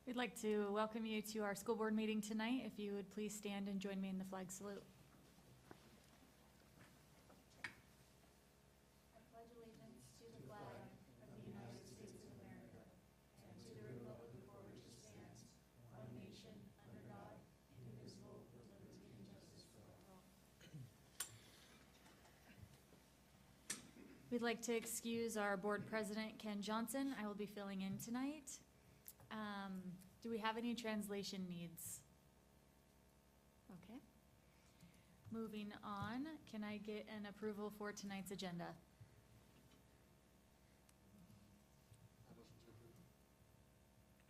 We'd like to welcome you to our school board meeting tonight. If you would please stand and join me in the flag salute. I pledge allegiance to the flag of the United States of America and to the republic for which it stands, one nation, under God, indivisible, with liberty and justice for all. We'd like to excuse our board president, Ken Johnson. I will be filling in tonight. Do we have any translation needs? Okay. Moving on, can I get an approval for tonight's agenda?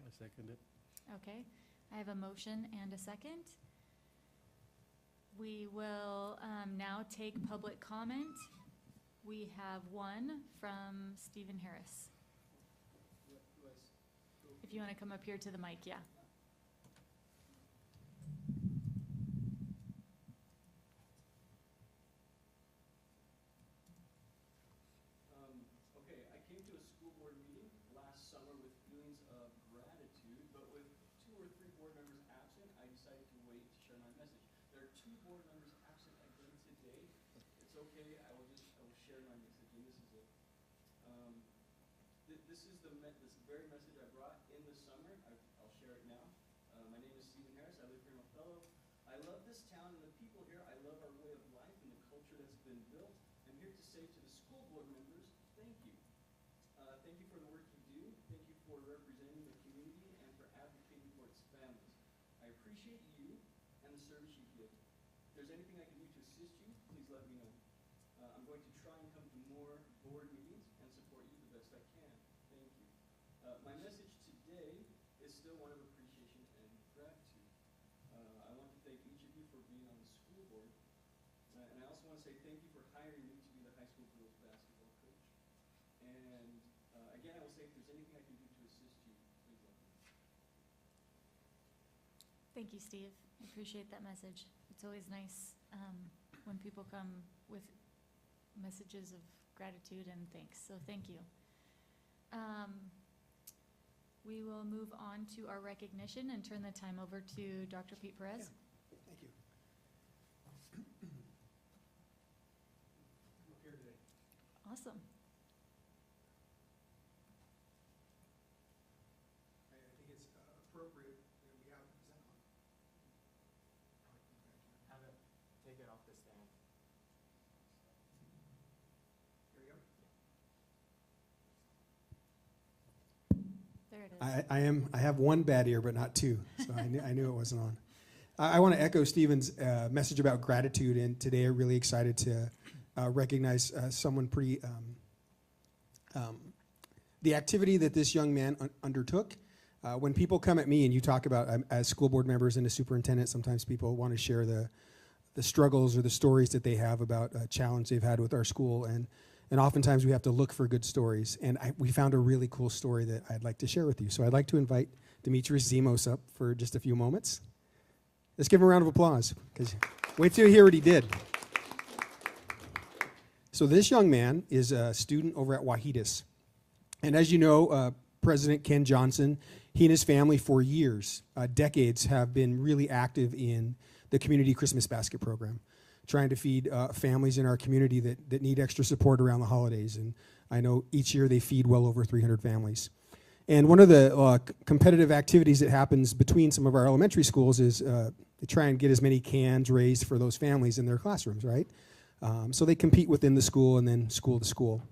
I second it. Okay, I have a motion and a second. We will now take public comment. We have one from Stephen Harris. If you want to come up here to the mic, yeah. Okay, I came to a school board meeting last summer with feelings of gratitude, but with 2 or 3 board members absent, I decided to wait to share my message. There are 2 board members absent again today. It's okay, I will share my message, and this is it. This is this very message I brought in the summer. I'll share it now. My name is Stephen Harris. I live here in Othello. I love this town and the people here. I love our way of life and the culture that's been built. I'm here to say to the school board members, thank you. Thank you for the work you do. Thank you for representing the community and for advocating for its families. I appreciate you and the service you give. If there's anything I can do to assist you, please let me know. I'm going to try and come to more board meetings and support you the best I can. Thank you. My message today is still one of appreciation and gratitude. I want to thank each of you for being on the school board. And I also want to say thank you for hiring me to be the high school girls basketball coach. And again, I will say if there's anything I can do to assist you, please let me know. Thank you, Steve. I appreciate that message. It's always nice when people come with messages of gratitude and thanks, so thank you. We will move on to our recognition and turn the time over to Dr. Pete Perez. Yeah. Thank you. I'm up here today. Awesome. I think it's appropriate that we have to present on. Have it, take it off the stand. Here we go. There it is. I have one bad ear, but not 2, so I knew it wasn't on. I want to echo Stephen's message about gratitude, and today I'm really excited to recognize someone pretty, the activity that this young man undertook. When people come at me and you talk about, as school board members and a superintendent, sometimes people want to share the struggles or the stories that they have about a challenge they've had with our school, and oftentimes we have to look for good stories. And we found a really cool story that I'd like to share with you. So I'd like to invite Demetrius Zimos up for just a few moments. Let's give him a round of applause, because wait till you hear what he did. So this young man is a student over at Wahitas. And as you know, President Ken Johnson, he and his family for years, decades, have been really active in the community Christmas basket program, trying to feed families in our community that need extra support around the holidays. And I know each year they feed well over 300 families. And one of the competitive activities that happens between some of our elementary schools is they try and get as many cans raised for those families in their classrooms, right? So they compete within the school and then school to school.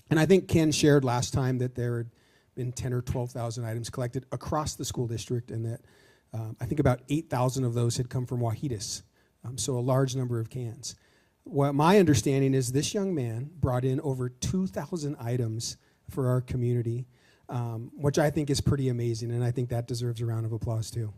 And I think Ken shared last time that there had been 10 or 12,000 items collected across the school district, and that I think about 8,000 of those had come from Wahitas. So a large number of cans. What my understanding is this young man brought in over 2,000 items for our community, which I think is pretty amazing, and I think that deserves a round of applause too.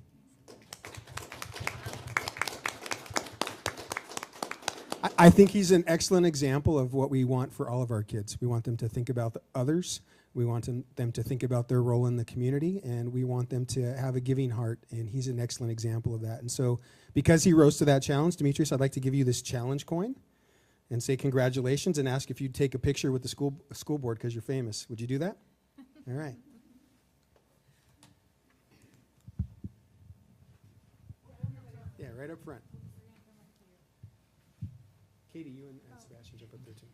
I think he's an excellent example of what we want for all of our kids. We want them to think about the others. We want them to think about their role in the community, and we want them to have a giving heart, and he's an excellent example of that. And so because he rose to that challenge, Demetrius, I'd like to give you this challenge coin and say congratulations and ask if you'd take a picture with the school board because you're famous. Would you do that? All right. right up front. Katie, you and Sebastian jump up there too.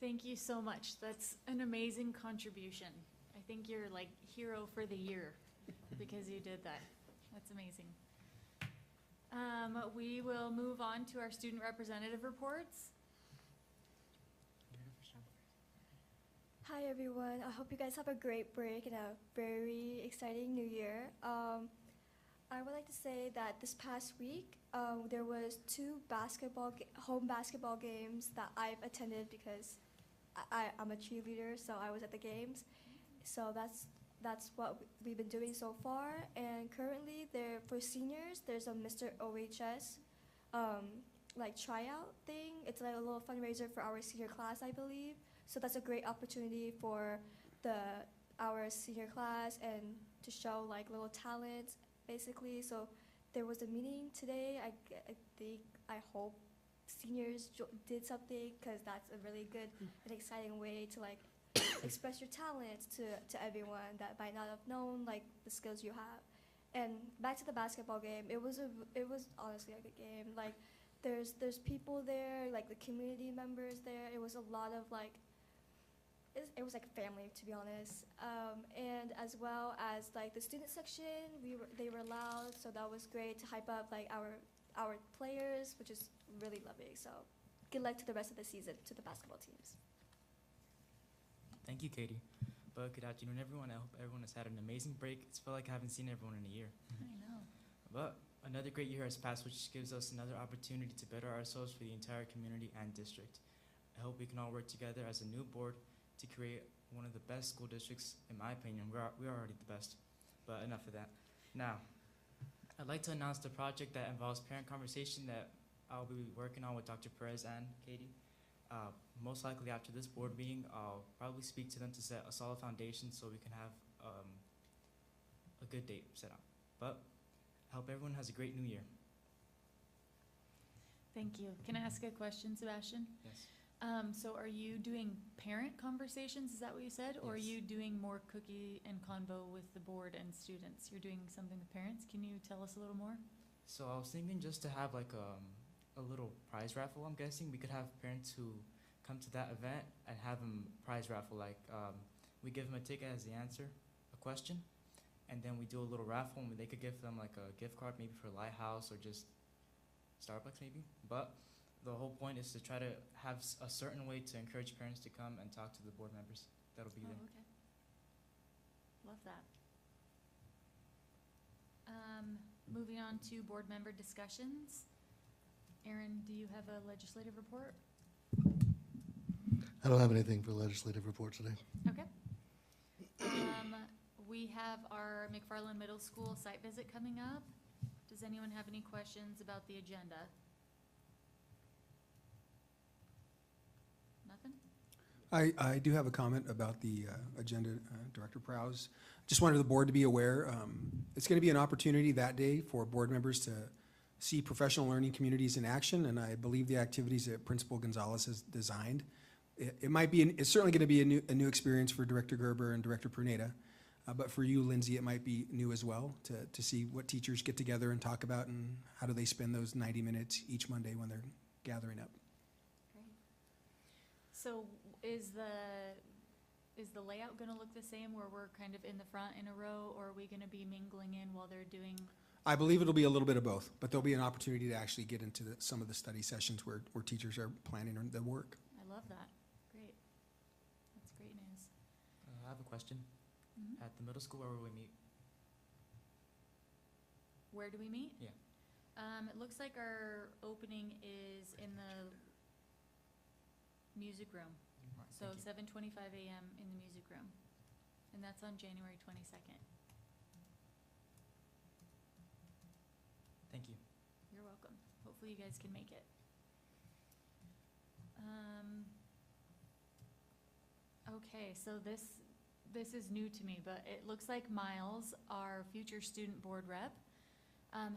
Thank you so much. That's an amazing contribution. I think you're like hero for the year because you did that. That's amazing. We will move on to our student representative reports. Hi everyone, I hope you guys have a great break and a very exciting new year. I would like to say that this past week, there was two home basketball games that I've attended because I'm a cheerleader, so I was at the games. So that's what we've been doing so far. And currently, for seniors, there's a Mr. OHS like tryout thing. It's like a little fundraiser for our senior class, I believe. So that's a great opportunity for our senior class and to show like little talents, basically. So there was a meeting today. I hope seniors did something because that's a really good and exciting way to like express your talents to everyone that might not have known like the skills you have. And back to the basketball game, it was honestly a good game. Like there's people there, like the community members there. It was a lot of like it was like family, to be honest. And as well as like the student section, they were loud, so that was great to hype up like our players, which is really lovely. So good luck to the rest of the season to the basketball teams. Thank you, Katie. But good afternoon, everyone. I hope everyone has had an amazing break. It's felt like I haven't seen everyone in a year. I know. But another great year has passed, which gives us another opportunity to better ourselves for the entire community and district. I hope we can all work together as a new board to create one of the best school districts, in my opinion. We're already the best, but enough of that. Now, I'd like to announce the project that involves parent conversation that I'll be working on with Dr. Perez and Katie. Most likely after this board meeting, I'll probably speak to them to set a solid foundation so we can have a good date set up. But I hope everyone has a great new year. Thank you. Can I ask a question, Sebastian? Yes. So are you doing parent conversations, is that what you said? Or are Yes. you doing more cookie and convo with the board and students? You're doing something with parents? Can you tell us a little more? So I was thinking just to have like a little prize raffle. I'm guessing we could have parents who come to that event and have them prize raffle. Like we give them a ticket as the answer, a question, and then we do a little raffle and they could give them like a gift card maybe for Lighthouse or just Starbucks maybe. But the whole point is to try to have a certain way to encourage parents to come and talk to the board members that'll be Oh, there. okay. Love that. Moving on to board member discussions. Aaron, do you have a legislative report? I don't have anything for legislative report today. Okay. We have our McFarland Middle School site visit coming up. Does anyone have any questions about the agenda? Nothing? I do have a comment about the agenda, Director Prowse. Just wanted the board to be aware, it's going to be an opportunity that day for board members to see professional learning communities in action, and I believe the activities that Principal Gonzalez has designed. It's certainly going to be a new experience for Director Gerber and Director Pruneda, but for you, Lindsay, it might be new as well to see what teachers get together and talk about and how do they spend those 90 minutes each Monday when they're gathering up. Great. So is the layout gonna look the same where we're kind of in the front in a row, or are we gonna be mingling in while they're doing? I believe it'll be a little bit of both, but there'll be an opportunity to actually get into some of the study sessions where teachers are planning the work. I love that. Great. That's great news. I have a question. Mhm. At the middle school, where will we meet? Where do we meet? Yeah. It looks like our opening is in the music room. So Thank you. 7:25 a.m. in the music room. And that's on January 22nd. Thank you. You're welcome. Hopefully you guys can make it. Okay, so this is new to me, but it looks like Miles, our future student board rep,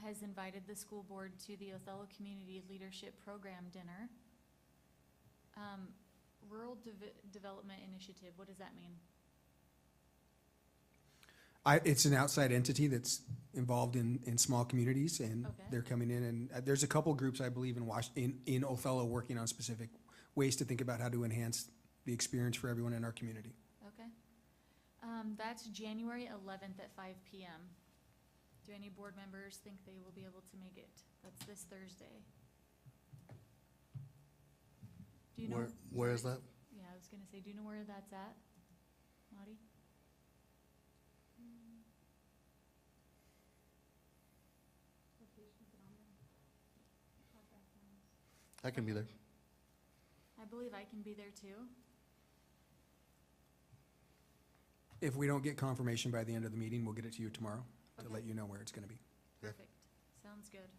has invited the school board to the Othello Community Leadership Program dinner. Rural Development Initiative, what does that mean? It's an outside entity that's involved in small communities, and Okay. they're coming in, and there's a couple groups, I believe, in Othello working on specific ways to think about how to enhance the experience for everyone in our community. Okay. That's January 11th at 5 p.m. Do any board members think they will be able to make it? That's this Thursday. Do you know? Where is that? Yeah, I was gonna say, do you know where that's at, Lottie? I can be there. I believe I can be there too. If we don't get confirmation by the end of the meeting, we'll get it to you tomorrow to Okay. let you know where it's gonna be. Yeah. Perfect. Sounds good.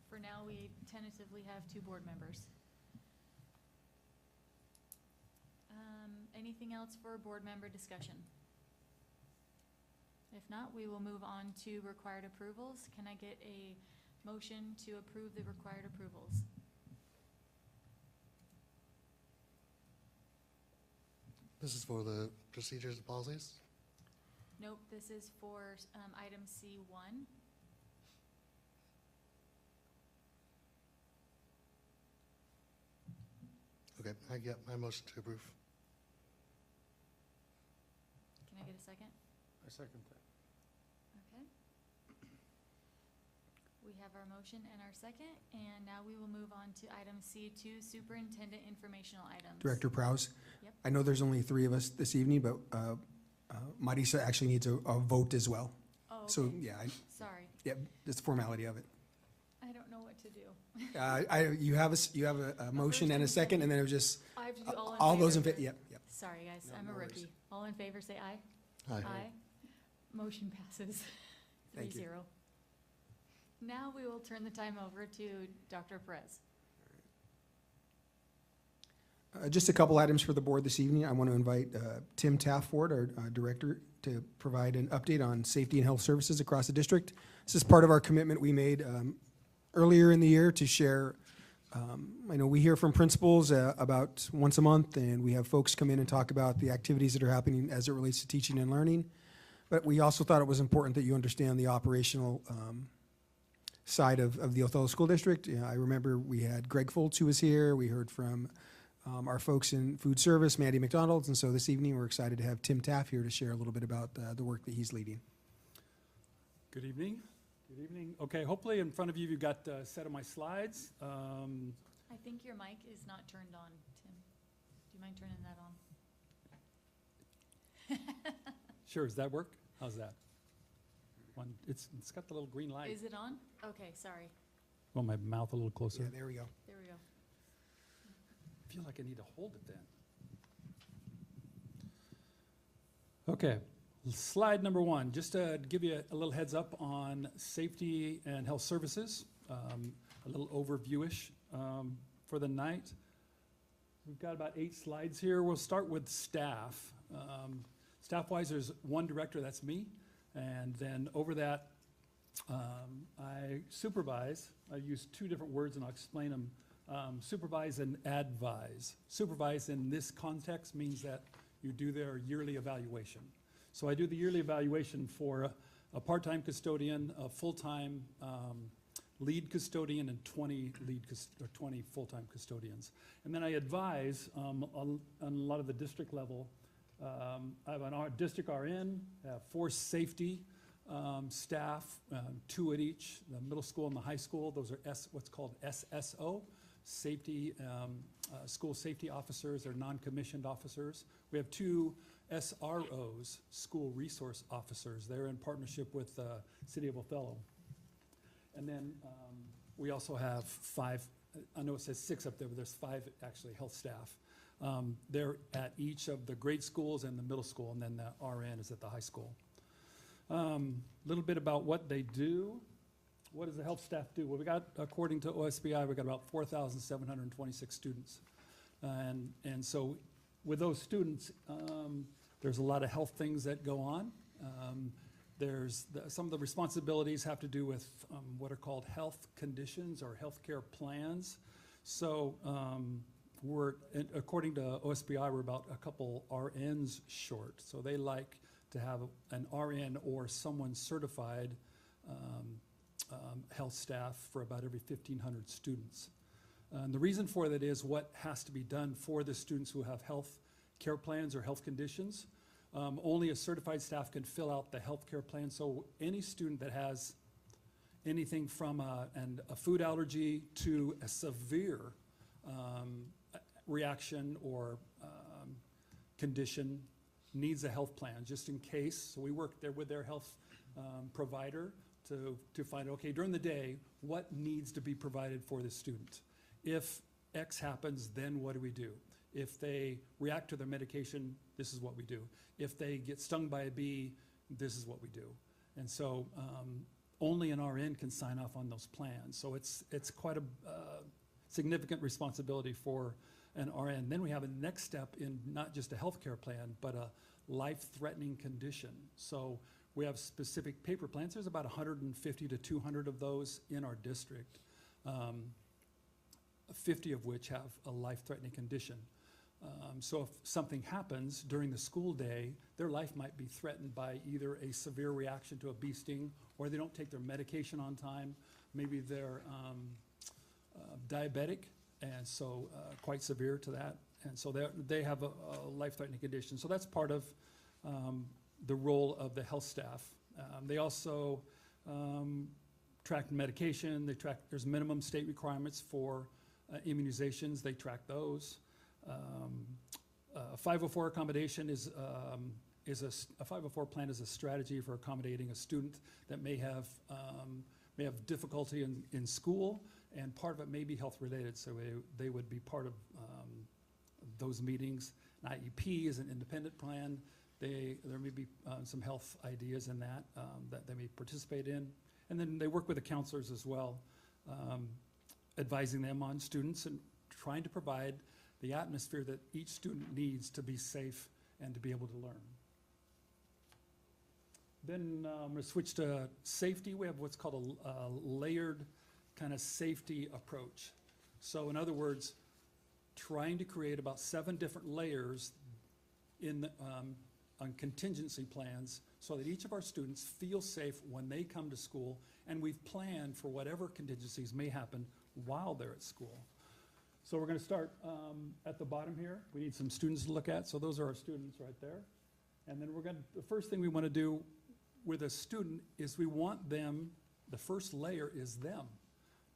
For now, we tentatively have 2 board members. Anything else for board member discussion? If not, we will move on to required approvals. Can I get a motion to approve the required approvals? This is for the procedures and policies? Nope, this is for item C1. Okay, I get my motion to approve. Can I get a second? I second that. Okay. We have our motion and our second, and now we will move on to item C2, superintendent informational items. Director Prowse? Yep. I know there's only 3 of us this evening, but Marisa actually needs a vote as well. Oh, So, okay. yeah, Sorry, that's the formality of it. I don't know what to do. You have a motion first and and a a second, and then it was just, I have to do all in all those in favor. favor, yep. Sorry, guys, No, I'm a no worries. rookie. All in favor, say aye. Aye. Motion passes Thank you. 3-0. Now we will turn the time over to Dr. Perez. Just a couple items for the board this evening. I want to invite Tim Tafford, our director, to provide an update on safety and health services across the district. This is part of our commitment we made earlier in the year to share. I know we hear from principals about once a month, and we have folks come in and talk about the activities that are happening as it relates to teaching and learning. But we also thought it was important that you understand the operational side of the Othello School District. I remember we had Greg Foltz who was here. We heard from our folks in food service, Mandy McDonald's, and so this evening we're excited to have Tim Taff here to share a little bit about the work that he's leading. Good evening. Good evening. Okay, hopefully in front of you, you've got a set of my slides. I think your mic is not turned on, Tim. Do you mind turning that on? Sure, does that work? How's that? It's got the little green light. Is it on? Okay, sorry. Want my mouth a little closer? Yeah, there we go. There we go. I feel like I need to hold it then. Okay, slide number 1, just to give you a little heads up on safety and health services, a little overview-ish for the night. We've got about 8 slides here. We'll start with staff. Staff-wise, there's 1 director, that's me, and then over that, I supervise. I use 2 different words, and I'll explain them. Supervise and advise. Supervise in this context means that you do their yearly evaluation. So I do the yearly evaluation for a part-time custodian, a full-time lead custodian, and 20 full-time custodians. And then I advise on a lot of the district level. I have an district RN, 4 safety staff, 2 at each, the middle school and the high school. Those are what's called SSO, safety, school safety officers. They're non-commissioned officers. We have 2 SROs, school resource officers. They're in partnership with the City of Othello. And then we also have 5, I know it says 6 up there, but there's 5 actually health staff. They're at each of the grade schools and the middle school, and then the RN is at the high school. Little bit about what they do. What does the health staff do? Well, we got, according to OSBI, we got about 4,726 students. And so with those students, there's a lot of health things that go on. Some of the responsibilities have to do with what are called health conditions or healthcare plans. So according to OSBI, we're about a couple RNs short. So they like to have an RN or someone certified health staff for about every 1,500 students. And the reason for that is what has to be done for the students who have health care plans or health conditions. Only a certified staff can fill out the health care plan. So any student that has anything from a food allergy to a severe reaction or condition needs a health plan just in case. So we work there with their health provider to find, okay, during the day, what needs to be provided for the student? If X happens, then what do we do? If they react to their medication, this is what we do. If they get stung by a bee, this is what we do. And so only an RN can sign off on those plans. So it's quite a significant responsibility for an RN. Then we have a next step in not just a healthcare plan, but a life-threatening condition. So we have specific paper plans. There's about 150 to 200 of those in our district, 50 of which have a life-threatening condition. So if something happens during the school day, their life might be threatened by either a severe reaction to a bee sting, or they don't take their medication on time. Maybe they're diabetic, and so quite severe to that. And so they have a life-threatening condition. So that's part of the role of the health staff. They also track medication. There's minimum state requirements for immunizations. They track those. 504 accommodation is a 504 plan is a strategy for accommodating a student that may have difficulty in school, and part of it may be health related. So they would be part of those meetings. An IEP is an independent plan. There may be some health ideas in that that they may participate in, and then they work with the counselors as well, advising them on students and trying to provide the atmosphere that each student needs to be safe and to be able to learn. Then I'm going to switch to safety. We have what's called a layered kind of safety approach. So in other words, trying to create about 7 different layers on contingency plans so that each of our students feel safe when they come to school, and we've planned for whatever contingencies may happen while they're at school. So we're going to start at the bottom here. We need some students to look at. So those are our students right there. And then the first thing we want to do with a student is we want them, the first layer is them.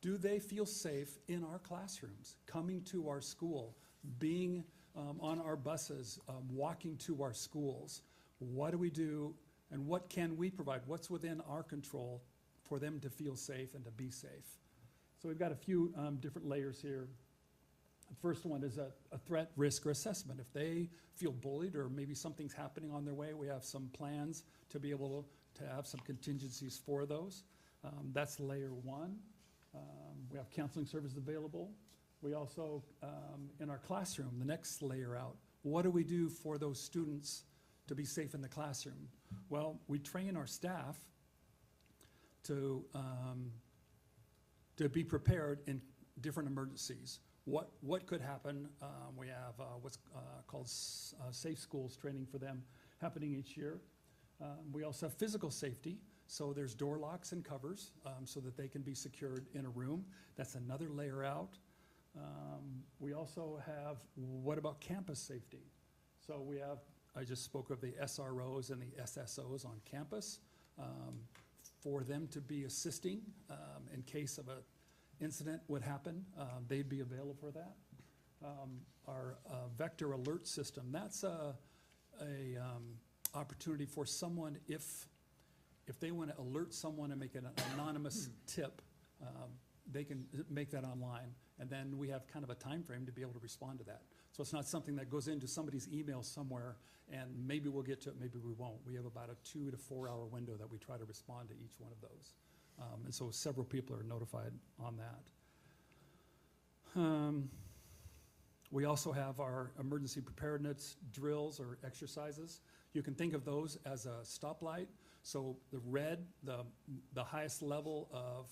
Do they feel safe in our classrooms, coming to our school, being on our buses, walking to our schools? What do we do and what can we provide? What's within our control for them to feel safe and to be safe? So we've got a few different layers here. The first one is a threat, risk, or assessment. If they feel bullied or maybe something's happening on their way, we have some plans to be able to have some contingencies for those. That's layer 1. We have counseling services available. We also, in our classroom, the next layer out, what do we do for those students to be safe in the classroom? Well, we train our staff to be prepared in different emergencies. What could happen? We have what's called Safe Schools training for them happening each year. We also have physical safety. So there's door locks and covers so that they can be secured in a room. That's another layer out. We also have, what about campus safety? So we have, I just spoke of the SROs and the SSOs on campus for them to be assisting in case of an incident would happen. They'd be available for that. Our vector alert system, that's a opportunity for someone if they want to alert someone and make an anonymous tip, they can make that online. And then we have kind of a time frame to be able to respond to that. So it's not something that goes into somebody's email somewhere and maybe we'll get to it, maybe we won't. We have about a 2 to 4 hour window that we try to respond to each one of those. And so several people are notified on that. We also have our emergency preparedness drills or exercises. You can think of those as a stoplight. So the red, the highest level of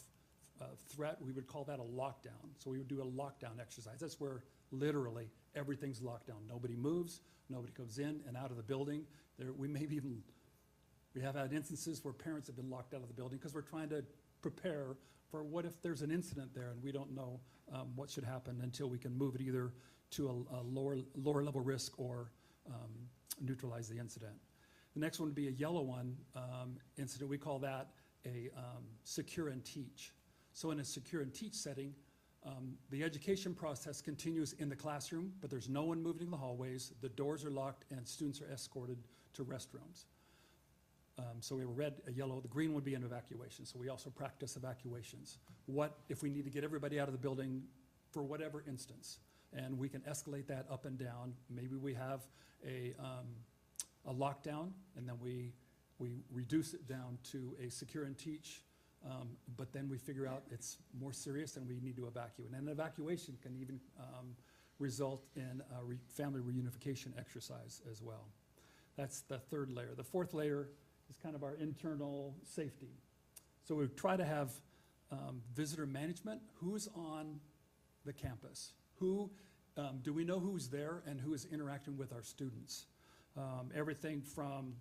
threat, we would call that a lockdown. So we would do a lockdown exercise. That's where literally everything's locked down. Nobody moves, nobody comes in and out of the building. We have had instances where parents have been locked out of the building because we're trying to prepare for what if there's an incident there and we don't know what should happen until we can move it either to a lower level risk or neutralize the incident. The next one would be a yellow one incident. We call that a secure and teach. So in a secure and teach setting, the education process continues in the classroom, but there's no one moving in the hallways, the doors are locked, and students are escorted to restrooms. So we have a red, a yellow, the green would be an evacuation. So we also practice evacuations. What if we need to get everybody out of the building for whatever instance? And we can escalate that up and down. Maybe we have a lockdown, and then we reduce it down to a secure and teach, but then we figure out it's more serious and we need to evacuate. And an evacuation can even result in a family reunification exercise as well. That's the third layer. The fourth layer is kind of our internal safety. So we try to have visitor management. Who's on the campus? Do we know who's there and who is interacting with our students? Everything from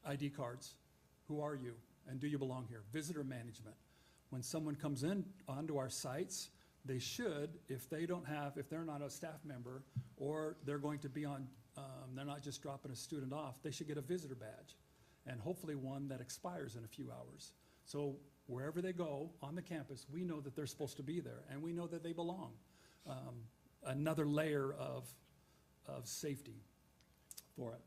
ID cards. Who are you and do you belong here? Visitor management. When someone comes in onto our sites, they should, if they're not a staff member or they're going to be on, they're not just dropping a student off, they should get a visitor badge and hopefully one that expires in a few hours. So wherever they go on the campus, we know that they're supposed to be there and we know that they belong. Another layer of safety for it.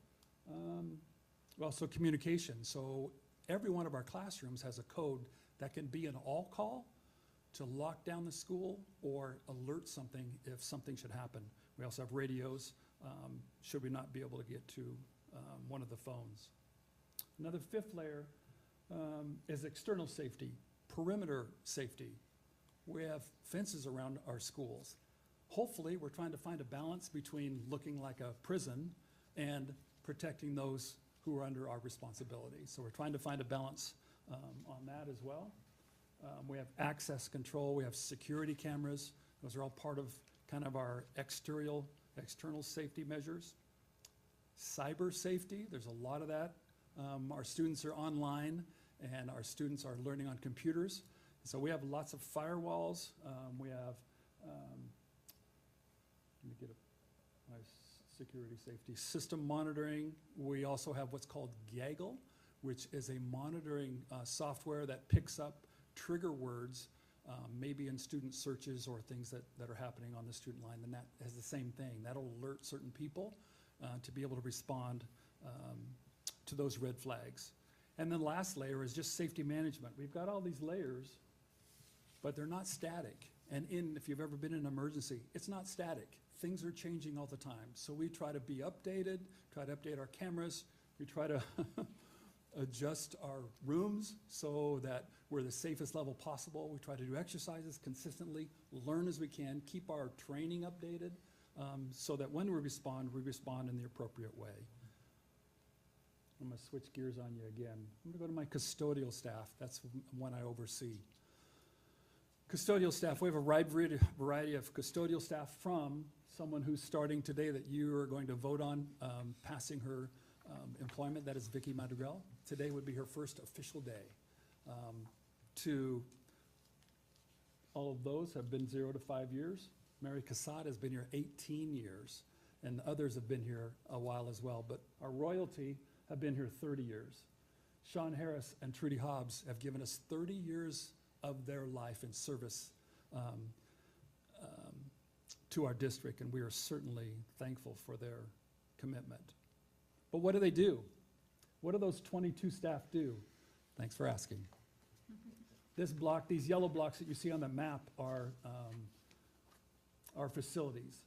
Also communication. So every one of our classrooms has a code that can be an all call to lock down the school or alert something if something should happen. We also have radios should we not be able to get to one of the phones. Another fifth layer is external safety, perimeter safety. We have fences around our schools. Hopefully, we're trying to find a balance between looking like a prison and protecting those who are under our responsibility. So we're trying to find a balance on that as well. We have access control, we have security cameras. Those are all part of kind of our external safety measures. Cyber safety, there's a lot of that. Our students are online and our students are learning on computers. So we have lots of firewalls. We have, let me get my security safety system monitoring. We also have what's called Gaggle, which is a monitoring software that picks up trigger words, maybe in student searches or things that are happening on the student line, and that has the same thing. That'll alert certain people to be able to respond to those red flags. And then the last layer is just safety management. We've got all these layers, but they're not static. And if you've ever been in an emergency, it's not static. Things are changing all the time. So we try to be updated, try to update our cameras. We try to adjust our rooms so that we're the safest level possible. We try to do exercises consistently, learn as we can, keep our training updated so that when we respond in the appropriate way. I'm going to switch gears on you again. I'm going to go to my custodial staff. That's one I oversee. Custodial staff, we have a wide variety of custodial staff, from someone who's starting today that you are going to vote on passing her employment. That is Vicki Madrigal. Today would be her first official day. To all of those have been 0 to 5 years. Mary Casada has been here 18 years, and others have been here a while as well. But our royalty have been here 30 years. Sean Harris and Trudy Hobbs have given us 30 years of their life in service to our district, and we are certainly thankful for their commitment. But what do? What do those 22 staff do? Thanks for asking. This block, these yellow blocks that you see on the map are facilities.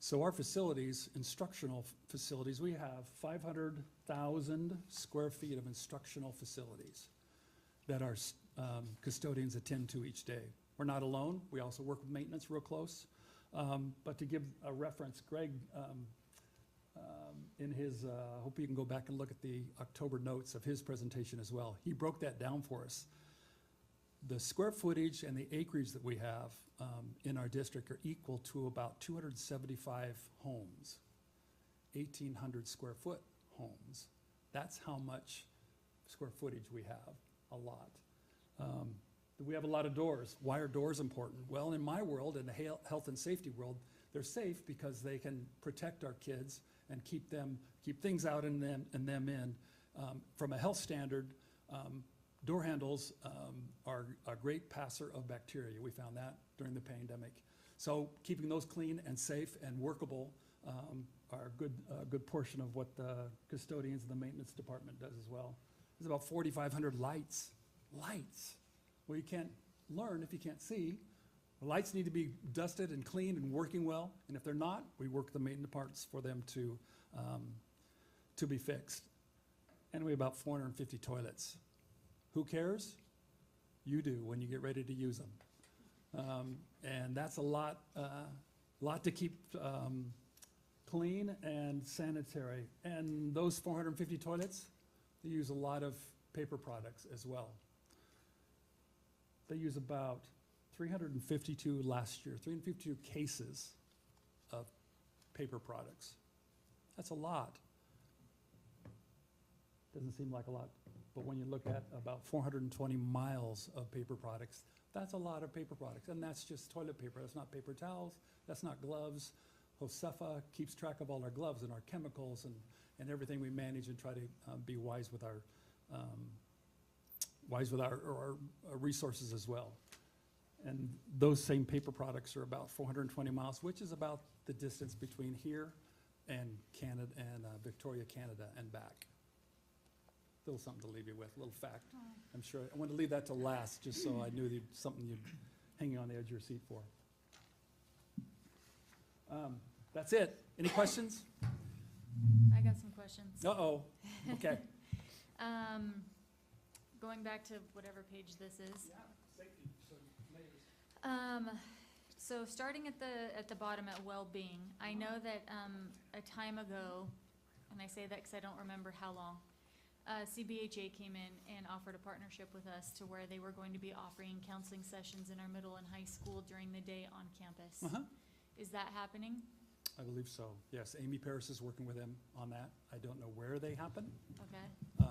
So our facilities, instructional facilities, we have 500,000 square feet of instructional facilities that our custodians attend to each day. We're not alone. We also work with maintenance real close. But to give a reference, Greg, in his, hope you can go back and look at the October notes of his presentation as well. He broke that down for us. The square footage and the acreage that we have in our district are equal to about 275 homes, 1,800 square foot homes. That's how much square footage we have, a lot. We have a lot of doors. Why are doors important? Well, in my world, in the health and safety world, they're safe because they can protect our kids and keep things out and them in. From a health standard, door handles are a great passer of bacteria. We found that during the pandemic. So keeping those clean and safe and workable are a good portion of what the custodians and the maintenance department does as well. There's about 4,500 lights. Lights. Well, you can't learn if you can't see. The lights need to be dusted and cleaned and working well, and if they're not, we work the maintenance parts for them to be fixed. And we have about 450 toilets. Who cares? You do when you get ready to use them. And that's a lot to keep clean and sanitary. And those 450 toilets, they use a lot of paper products as well. They use about 352 last year, 352 cases of paper products. That's a lot. Doesn't seem like a lot, but when you look at about 420 miles of paper products, that's a lot of paper products. And that's just toilet paper. That's not paper towels. That's not gloves. Josefa keeps track of all our gloves and our chemicals and everything we manage and try to be wise with our resources as well. And those same paper products are about 420 miles, which is about the distance between here and Canada and Victoria, Canada, and back. A little something to leave you with, a little fact. I'm sure I wanted to leave that to last, just so I knew something you'd hang on the edge of your seat for. That's it. Any questions? I got some questions. Uh-oh. Okay. Going back to whatever page this is. Yeah, safety. So starting at the bottom at well-being, I know that a time ago, and I say that because I don't remember how long, CBHA came in and offered a partnership with us to where they were going to be offering counseling sessions in our middle and high school during the day on campus. Uh-huh. Is that happening? I believe so. Yes, Amy Paris is working with them on that. I don't know where they happen, Okay.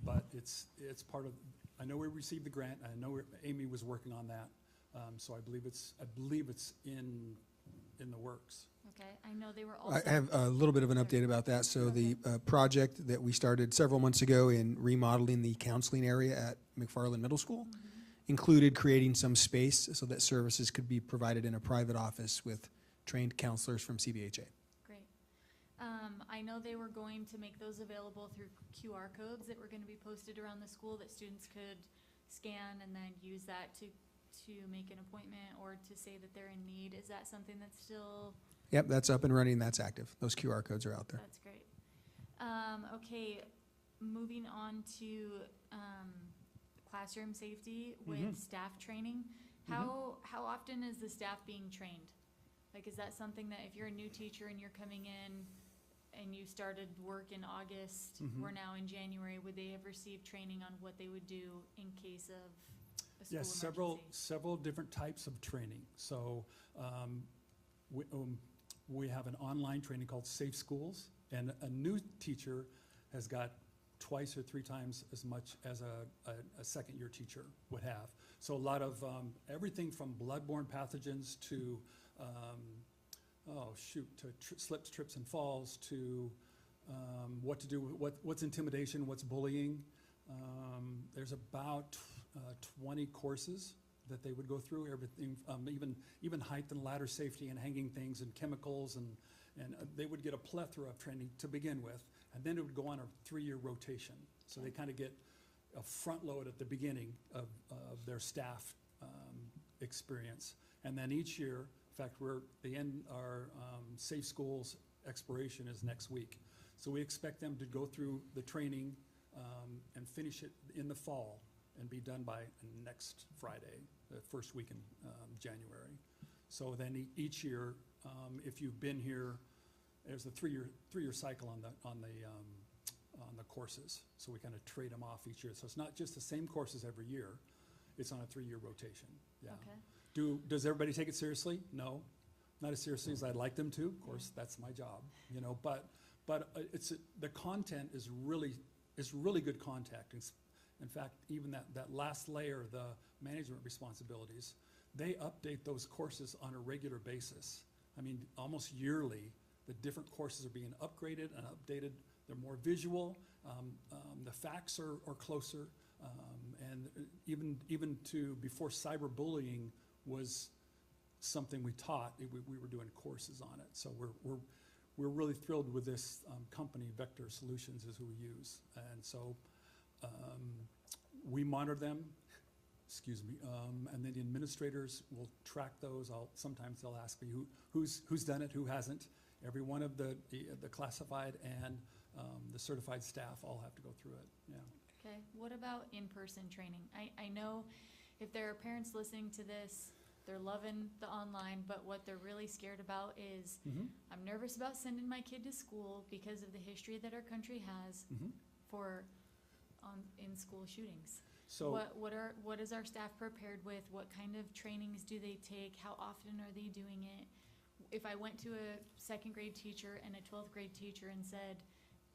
but it's part of. I know we received the grant. I know Amy was working on that, so I believe it's in the works. Okay. I know they were also. I have a little bit of an update about that. So the project that we started several months ago in remodeling the counseling area at McFarland Middle School included creating some space so that services could be provided in a private office with trained counselors from CBHA. Great. I know they were going to make those available through QR codes that were going to be posted around the school that students could scan and then use that to make an appointment or to say that they're in need. Is that something that's still? Yep, that's up and running. That's active. Those QR codes are out there. That's great. Okay, moving on to classroom safety with staff training. How often is the staff being trained? Like, is that something that if you're a new teacher and you're coming in and you started work in August, we're now in January, would they have received training on what they would do in case of a school Yes, emergency? several different types of training. So we have an online training called Safe Schools, and a new teacher has got twice or three times as much as a second-year teacher would have. So a lot of everything from bloodborne pathogens to slips, trips, and falls to what to do, what's intimidation, what's bullying. There's about 20 courses that they would go through, everything, even height and ladder safety and hanging things and chemicals, and they would get a plethora of training to begin with, and then it would go on a 3-year rotation. So they kind of get a front load at the beginning of their staff experience. And then each year, in fact, our Safe Schools expiration is next week. So we expect them to go through the training and finish it in the fall and be done by next Friday, the first week in January. So then each year, if you've been here, there's a three-year cycle on the courses. So we kind of trade them off each year. So it's not just the same courses every year. It's on a 3-year rotation. Yeah. Okay. Does everybody take it seriously? No, not as seriously as I'd like them to. Of course, that's my job, you know. But the content is really good contact. In fact, even that last layer, the management responsibilities, they update those courses on a regular basis. I mean, almost yearly, the different courses are being upgraded and updated. They're more visual. The facts are closer. And even to before cyberbullying was something we taught, we were doing courses on it. So we're really thrilled with this company. Vector Solutions is who we use. And so we monitor them, and then the administrators will track those. Sometimes they'll ask me who's done it, who hasn't. Every one of the classified and the certified staff all have to go through it, yeah. Okay, what about in-person training? I know if there are parents listening to this, they're loving the online, but what they're really scared about is, I'm nervous about sending my kid to school because of the history that our country has for in-school shootings. So What is our staff prepared with? What kind of trainings do they take? How often are they doing it? If I went to a 2nd grade teacher and a 12th grade teacher and said,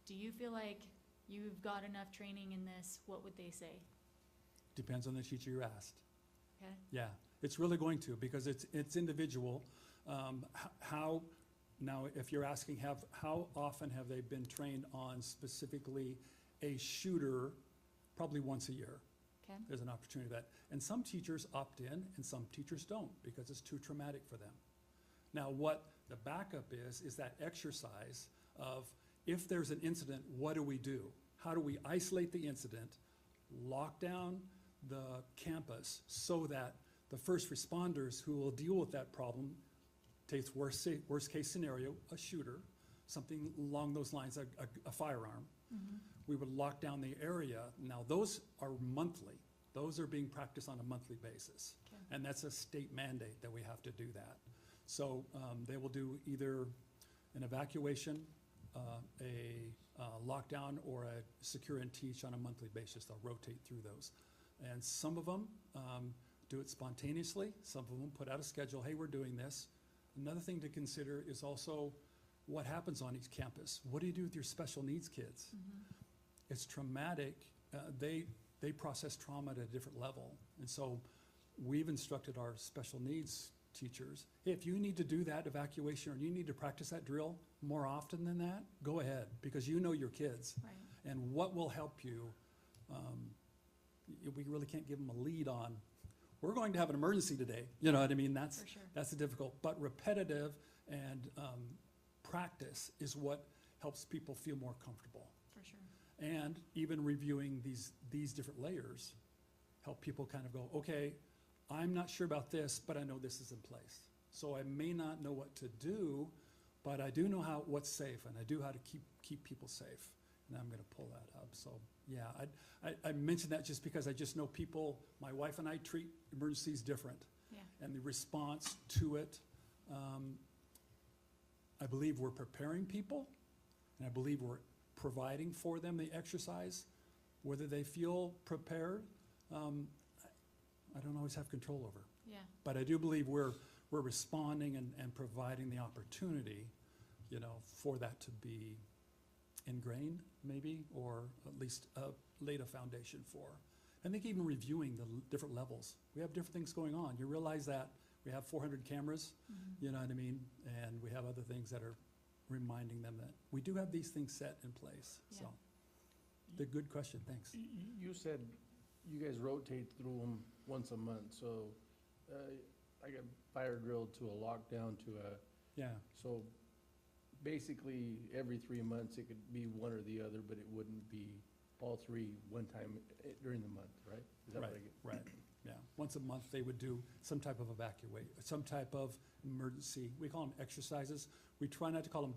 do you feel like you've got enough training in this, what would they say? depends on the teacher you asked. Okay. Yeah, it's really going to, because it's individual. How, now if you're asking how often have they been trained on specifically a shooter, probably once a year. Okay. There's an opportunity for that. And some teachers opt in and some teachers don't because it's too traumatic for them. Now what the backup is that exercise of, if there's an incident, what do we do? How do we isolate the incident, lock down the campus so that the first responders who will deal with that problem, takes worst case scenario, a shooter, something along those lines, a firearm. Mm-hmm. We would lock down the area. Now those are monthly. Those are being practiced on a monthly basis. Okay. And that's a state mandate that we have to do that. So they will do either an evacuation, a lockdown, or a secure and teach on a monthly basis. They'll rotate through those. And some of them do it spontaneously. Some of them put out a schedule, hey, we're doing this. Another thing to consider is also what happens on each campus. What do you do with your special needs kids? Mm-hmm. It's traumatic. They process trauma at a different level. And so we've instructed our special needs teachers, hey, if you need to do that evacuation or you need to practice that drill more often than that, go ahead, because you know your kids. Right. And what will help you, we really can't give them a lead on, we're going to have an emergency today. You know what I mean? That's For sure. the difficult, but repetitive and practice is what helps people feel more comfortable. For sure. And even reviewing these different layers help people kind of go, okay, I'm not sure about this, but I know this is in place. So I may not know what to do, but I do know what's safe, and I do how to keep people safe. And I'm going to pull that up. So yeah, I mentioned that just because I just know people, my wife and I treat emergencies different. Yeah. And the response to it, I believe we're preparing people, and I believe we're providing for them the exercise. Whether they feel prepared, I don't always have control over. Yeah. But I do believe we're responding and providing the opportunity, you know, for that to be ingrained, maybe, or at least laid a foundation for. I think even reviewing the different levels. We have different things going on. You realize that we have 400 cameras, Mm-hmm. you know what I mean? And we have other things that are reminding them that we do have these things set in place. Yeah. So, the good question, thanks. You said you guys rotate through them once a month, so I got fire drilled to a lockdown to a, Yeah, so basically every 3 months it could be one or the other, but it wouldn't be all three one time during the month, right? Is that what I get? Right, yeah. Once a month, they would do some type of some type of emergency, we call them exercises. We try not to call them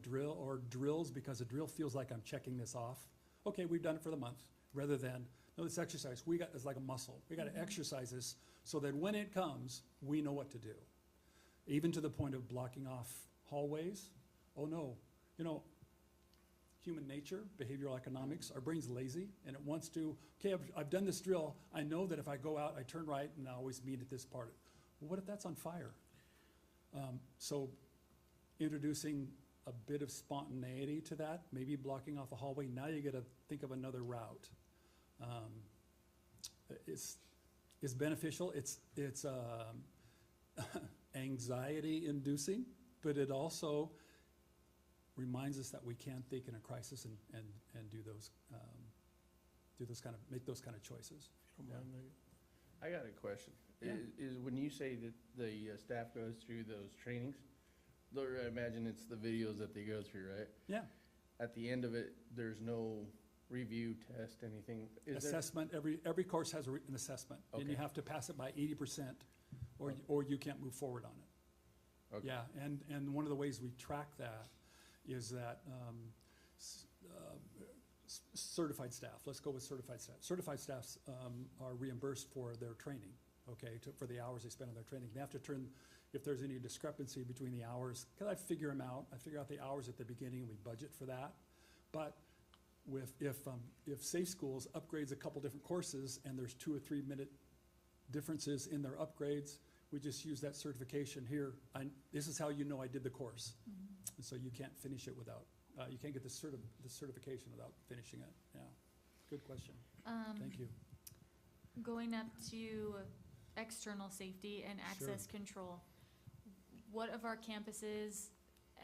drills, because a drill feels like I'm checking this off. Okay, we've done it for the month, rather than, no, this exercise, it's like a muscle. We gotta exercise this so that when it comes, we know what to do. Even to the point of blocking off hallways. Oh no, human nature, behavioral economics, our brain's lazy and it wants to, okay, I've done this drill. I know that if I go out, I turn right and I always meet at this part. Well, what if that's on fire? So introducing a bit of spontaneity to that, maybe blocking off a hallway, now you gotta think of another route. It's beneficial, it's anxiety inducing, but it also reminds us that we can think in a crisis and do those make those kind of choices. If you don't mind, I got a question. Is when you say that the staff goes through those trainings, I imagine it's the videos that they go through, right? Yeah. At the end of it, there's no review test, anything? Assessment, every course has an assessment, and you Okay. have to pass it by 80%, or you can't move forward on it. Okay. Yeah, and one of the ways we track that is that certified staff, let's go with certified staff. Certified staffs are reimbursed for their training, okay, for the hours they spend on their training. They have to turn, if there's any discrepancy between the hours, because I figure them out. I figure out the hours at the beginning and we budget for that. But if Safe Schools upgrades a couple different courses and there's 2 or 3 minute differences in their upgrades, we just use that certification here. This is how you know I did the course. And so you can't finish it without, you can't get the certification without finishing it. Yeah, good question. Thank you. Going up to external safety and access control, what of our campuses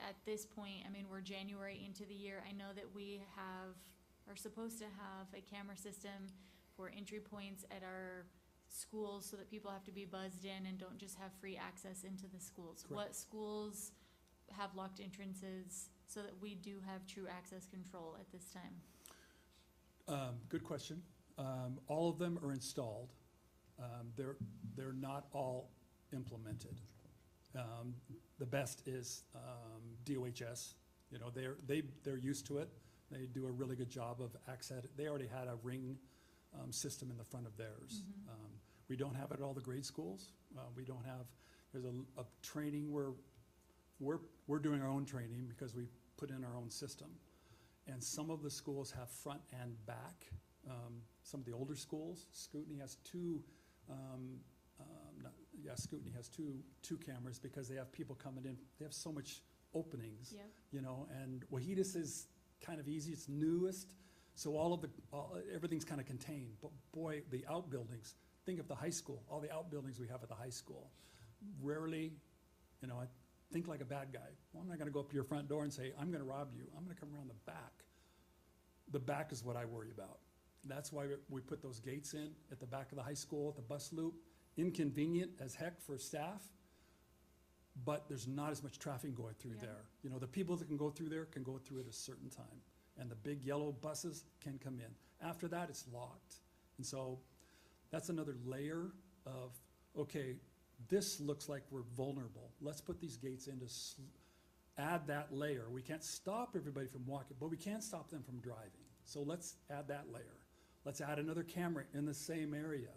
at this point, I mean, we're January into the year, I know that we are supposed to have a camera system for entry points at our schools so that people have to be buzzed in and don't just have free access into the schools. Correct. What schools have locked entrances so that we do have true access control at this time? Good question. All of them are installed. They're not all implemented. The best is DOHS. They're used to it. They do a really good job of access. They already had a ring system in the front of theirs. We don't have it at all the grade schools. We don't have. There's a training where we're doing our own training because we put in our own system, and some of the schools have front and back. Some of the older schools, Scootney has two. Scootney has two cameras because they have people coming in. They have so much openings, and Wahidas is kind of easy. It's newest, so everything's kind of contained. But boy, the outbuildings. Think of the high school. All the outbuildings we have at the high school. Rarely, I think like a bad guy. Well, I'm not going to go up to your front door and say, I'm going to rob you. I'm going to come around the back. The back is what I worry about. That's why we put those gates in at the back of the high school, at the bus loop. Inconvenient as heck for staff, but there's not as much traffic going through there. The people that can go through there can go through at a certain time, and the big yellow buses can come in. After that, it's locked. And so that's another layer of, okay, this looks like we're vulnerable. Let's put these gates in to add that layer. We can't stop everybody from walking, but we can stop them from driving. So let's add that layer. Let's add another camera in the same area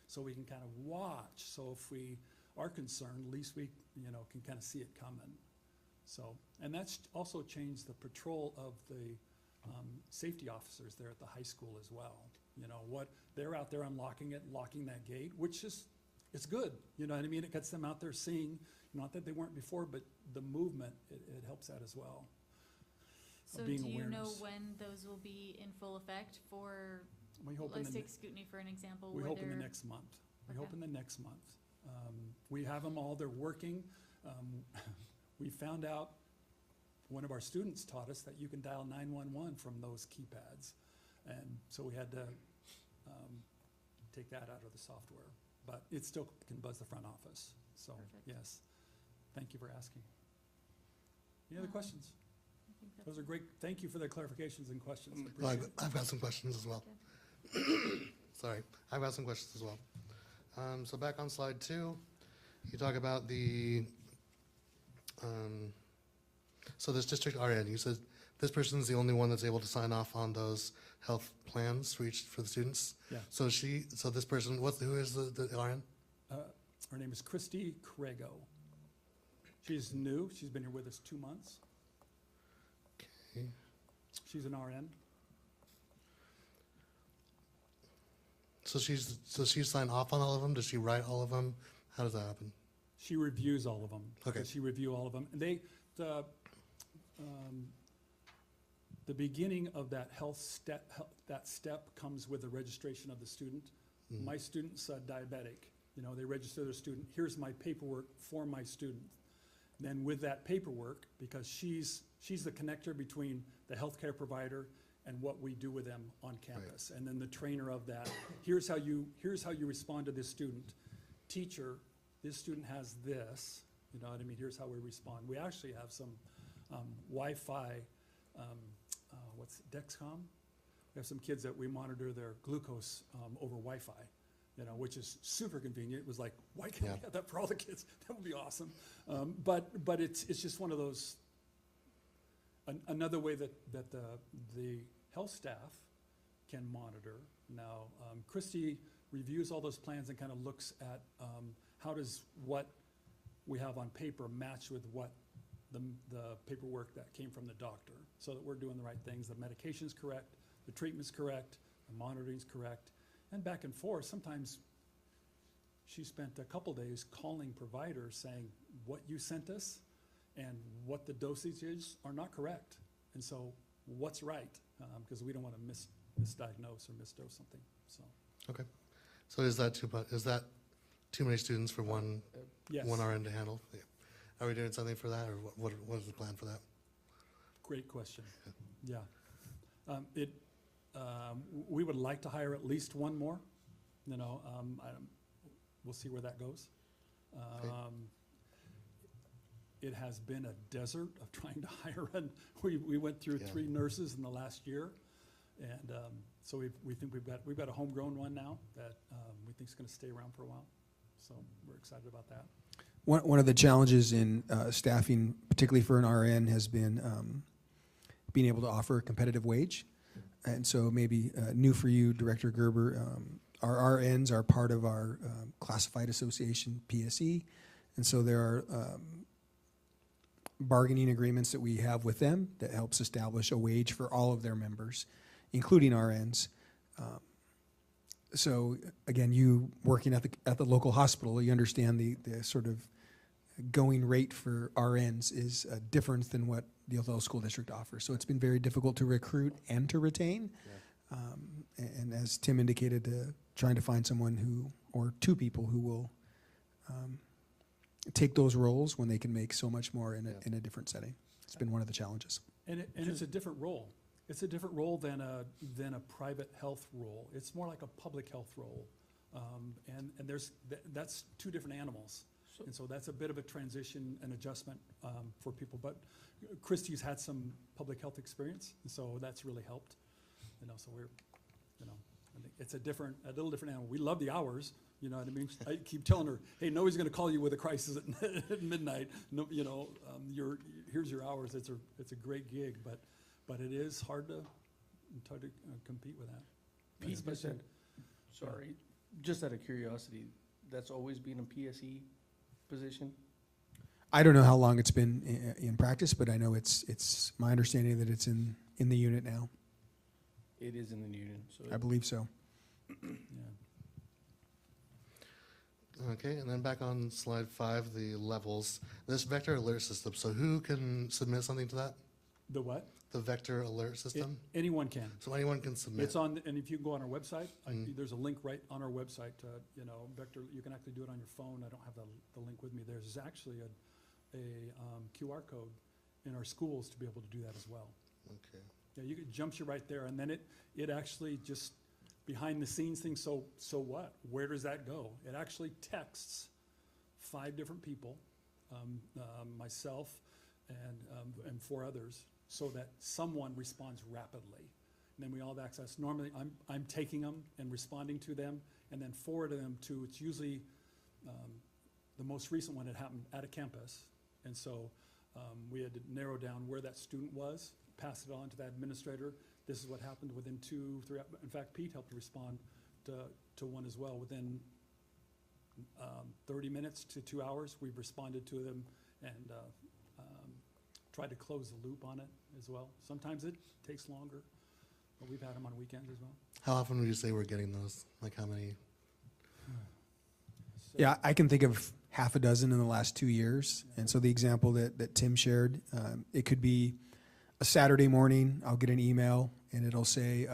so we can kind of watch. So if we are concerned, at least we can kind of see it coming. So, and that's also changed the patrol of the safety officers there at the high school as well. They're out there unlocking it, locking that gate, which is, it's good. You know what I mean? It gets them out there seeing, not that they weren't before, but the movement, it helps that as well. So do you know when those will be in full effect for, let's take Scootney for an example. We hope in the next month. We hope in the next month. We have them all, they're working. We found out, one of our students taught us that you can dial 911 from those keypads. And so we had to take that out of the software. But it still can buzz the front office. So, Perfect. yes. Thank you for asking. Any other questions? I think that's Those are great. Thank you for the clarifications and questions. I Well, appreciate it. I've got some questions as well. Sorry, I've got some questions as well. So back on slide 2, you talk about the, so this district RN, you said this person's the only one that's able to sign off on those health plans for the students? Yeah. So this person, who is the RN? Her name is Christy Crago. She's new. She's been here with us 2 months. Okay. She's an RN. So she's signed off on all of them? Does she write all of them? How does that happen? She reviews all of them. Okay. She review all of them. And the beginning of that that step comes with the registration of the student. Mhm. My student's diabetic. You know, they register their student. Here's my paperwork for my student. Then with that paperwork, because she's the connector between the healthcare provider and what we do with them on campus. And then the trainer of that, here's how you respond to this student. Teacher, this student has this, you know what I mean? Here's how we respond. We actually have some Wi-Fi, Dexcom? We have some kids that we monitor their glucose over Wi-Fi, you know, which is super convenient. It was like, why can't we Yeah. have that for all the kids? That would be awesome. But it's just one of those, another way that the health staff can monitor. Now, Christy reviews all those plans and kind of looks at how does what we have on paper match with what the paperwork that came from the doctor, so that we're doing the right things. The medication's correct, the treatment's correct, the monitoring's correct, and back and forth. Sometimes she spent a couple days calling providers saying what you sent us and what the dosage is are not correct. And so what's right? Because we don't want to misdiagnose or misdose something, so. Okay. So is that too many students for one Yes, RN to handle? Yeah. Are we doing something for that, or what is the plan for that? great question, yeah. We would like to hire at least one more, you know, we'll see where that goes. It has been a desert of trying to hire, and we went through Yeah. 3 nurses in the last year. And so we think we've got a homegrown one now that we think is going to stay around for a while. So we're excited about that. One of the challenges in staffing, particularly for an RN, has been being able to offer a competitive wage. And so maybe new for you, Director Gerber, our RNs are part of our classified association, PSE. And so there are bargaining agreements that we have with them that helps establish a wage for all of their members, including RNs. So again, you working at the local hospital, you understand the sort of going rate for RNs is different than what the Othello School District offers. So it's been very difficult to recruit and to retain. And as Tim indicated, trying to find someone or 2 people who will take those roles when they can make so much more in a different setting. It's been one of the challenges. And it's a different role. It's a different role than a private health role. It's more like a public health role. And that's 2 different animals. And so that's a bit of a transition and adjustment for people. But Christy's had some public health experience, and so that's really helped. You know, so we're, you know, I think it's a little different animal. We love the hours, you know what I mean? I keep telling her, hey, nobody's gonna call you with a crisis at midnight. No, you know, here's your hours. It's a great gig, but it is hard to try to compete with that. Pete, Especially- sorry, just out of curiosity, that's always been a PSE position? I don't know how long it's been in practice, but I know it's my understanding that it's in the unit now. It is in the union, so. I believe so. Yeah. Okay, and then back on slide 5, the levels. This vector alert system, so who can submit something to that? The what? The vector alert system? Anyone can. So anyone can submit? It's on, and if you go on our website, Mhm. there's a link right on our website, you know, Vector, you can actually do it on your phone. I don't have the link with me. There's actually a QR code in our schools to be able to do that as well. Okay. Yeah, it jumps you right there, and then it actually just, behind the scenes thing, so what? Where does that go? It actually texts 5 different people, myself and 4 others, so that someone responds rapidly. And then we all have access. Normally, I'm taking them and responding to them, and then forwarding them to, it's usually, the most recent one had happened at a campus. And so we had to narrow down where that student was, pass it on to that administrator. This is what happened within 2, 3, in fact, Pete helped respond to one as well. Within 30 minutes to 2 hours, we've responded to them and tried to close the loop on it as well. Sometimes it takes longer, but we've had them on weekends as well. How often would you say we're getting those? Like how many? So- Yeah, I can think of half a dozen in the last 2 years. And so the example that Tim shared, it could be a Saturday morning, I'll get an email and it'll say,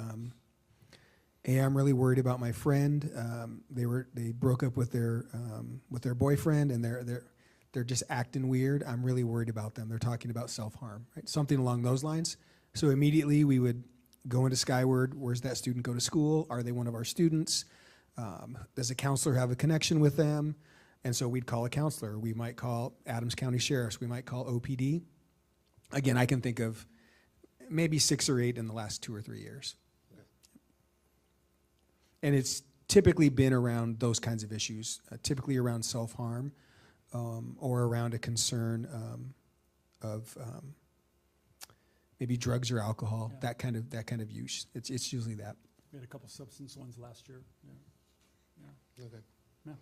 hey, I'm really worried about my friend. They broke up with their boyfriend and they're just acting weird. I'm really worried about them. They're talking about self-harm, right? Something along those lines. So immediately we would go into Skyward. Where's that student go to school? Are they one of our students? Does a counselor have a connection with them? And so we'd call a counselor. We might call Adams County Sheriff's. We might call OPD. Again, I can think of maybe 6 or 8 in the last 2 or 3 years. And it's typically been around those kinds of issues, typically around self-harm or around a concern of maybe drugs or alcohol, Yeah. that kind of use. It's usually that. We had a couple substance ones last year, yeah. Okay. Yeah.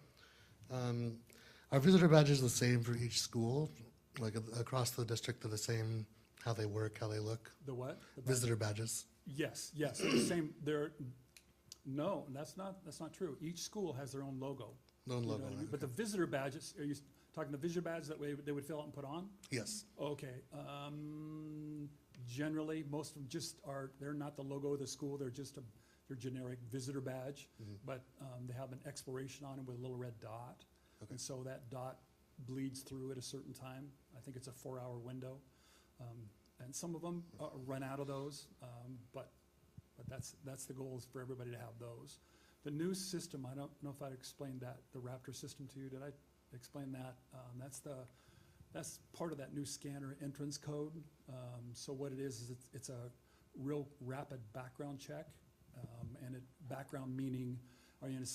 Are visitor badges the same for each school? Like across the district, they're the same, how they work, how they look? The what? The badge? Visitor badges. Yes, yes, they're the same, no, that's not true. Each school has their own logo. No you know logo. what I mean? right? But the visitor badges, are you talking the visitor badge that they would fill out and put on? Yes. Okay, generally, most of them just are, they're not the logo of the school, they're just their generic visitor badge, Mhm. but they have an expiration on it with a little red dot. Okay. And so that dot bleeds through at a certain time. I think it's a 4-hour window. And some of them run out of those, but that's the goal, is for everybody to have those. The new system, I don't know if I explained that, the Raptor system to you. Did I explain that? That's part of that new scanner entrance code. So what it is it's a real rapid background check. And background meaning, are you in a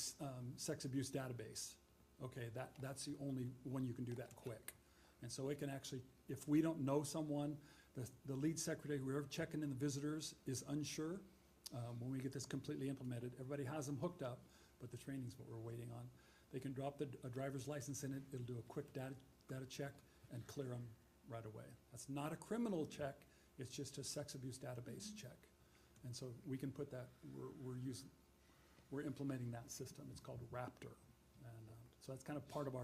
sex abuse database? Okay, that's the only one you can do that quick. And so it can actually, if we don't know someone, the lead secretary, whoever checking in the visitors is unsure. When we get this completely implemented, everybody has them hooked up, but the training's what we're waiting on. They can drop a driver's license in it, it'll do a quick data check and clear them right away. That's not a criminal check, it's just a sex abuse database check. And so we can put that, we're implementing that system. It's called Raptor. And so that's kind of part of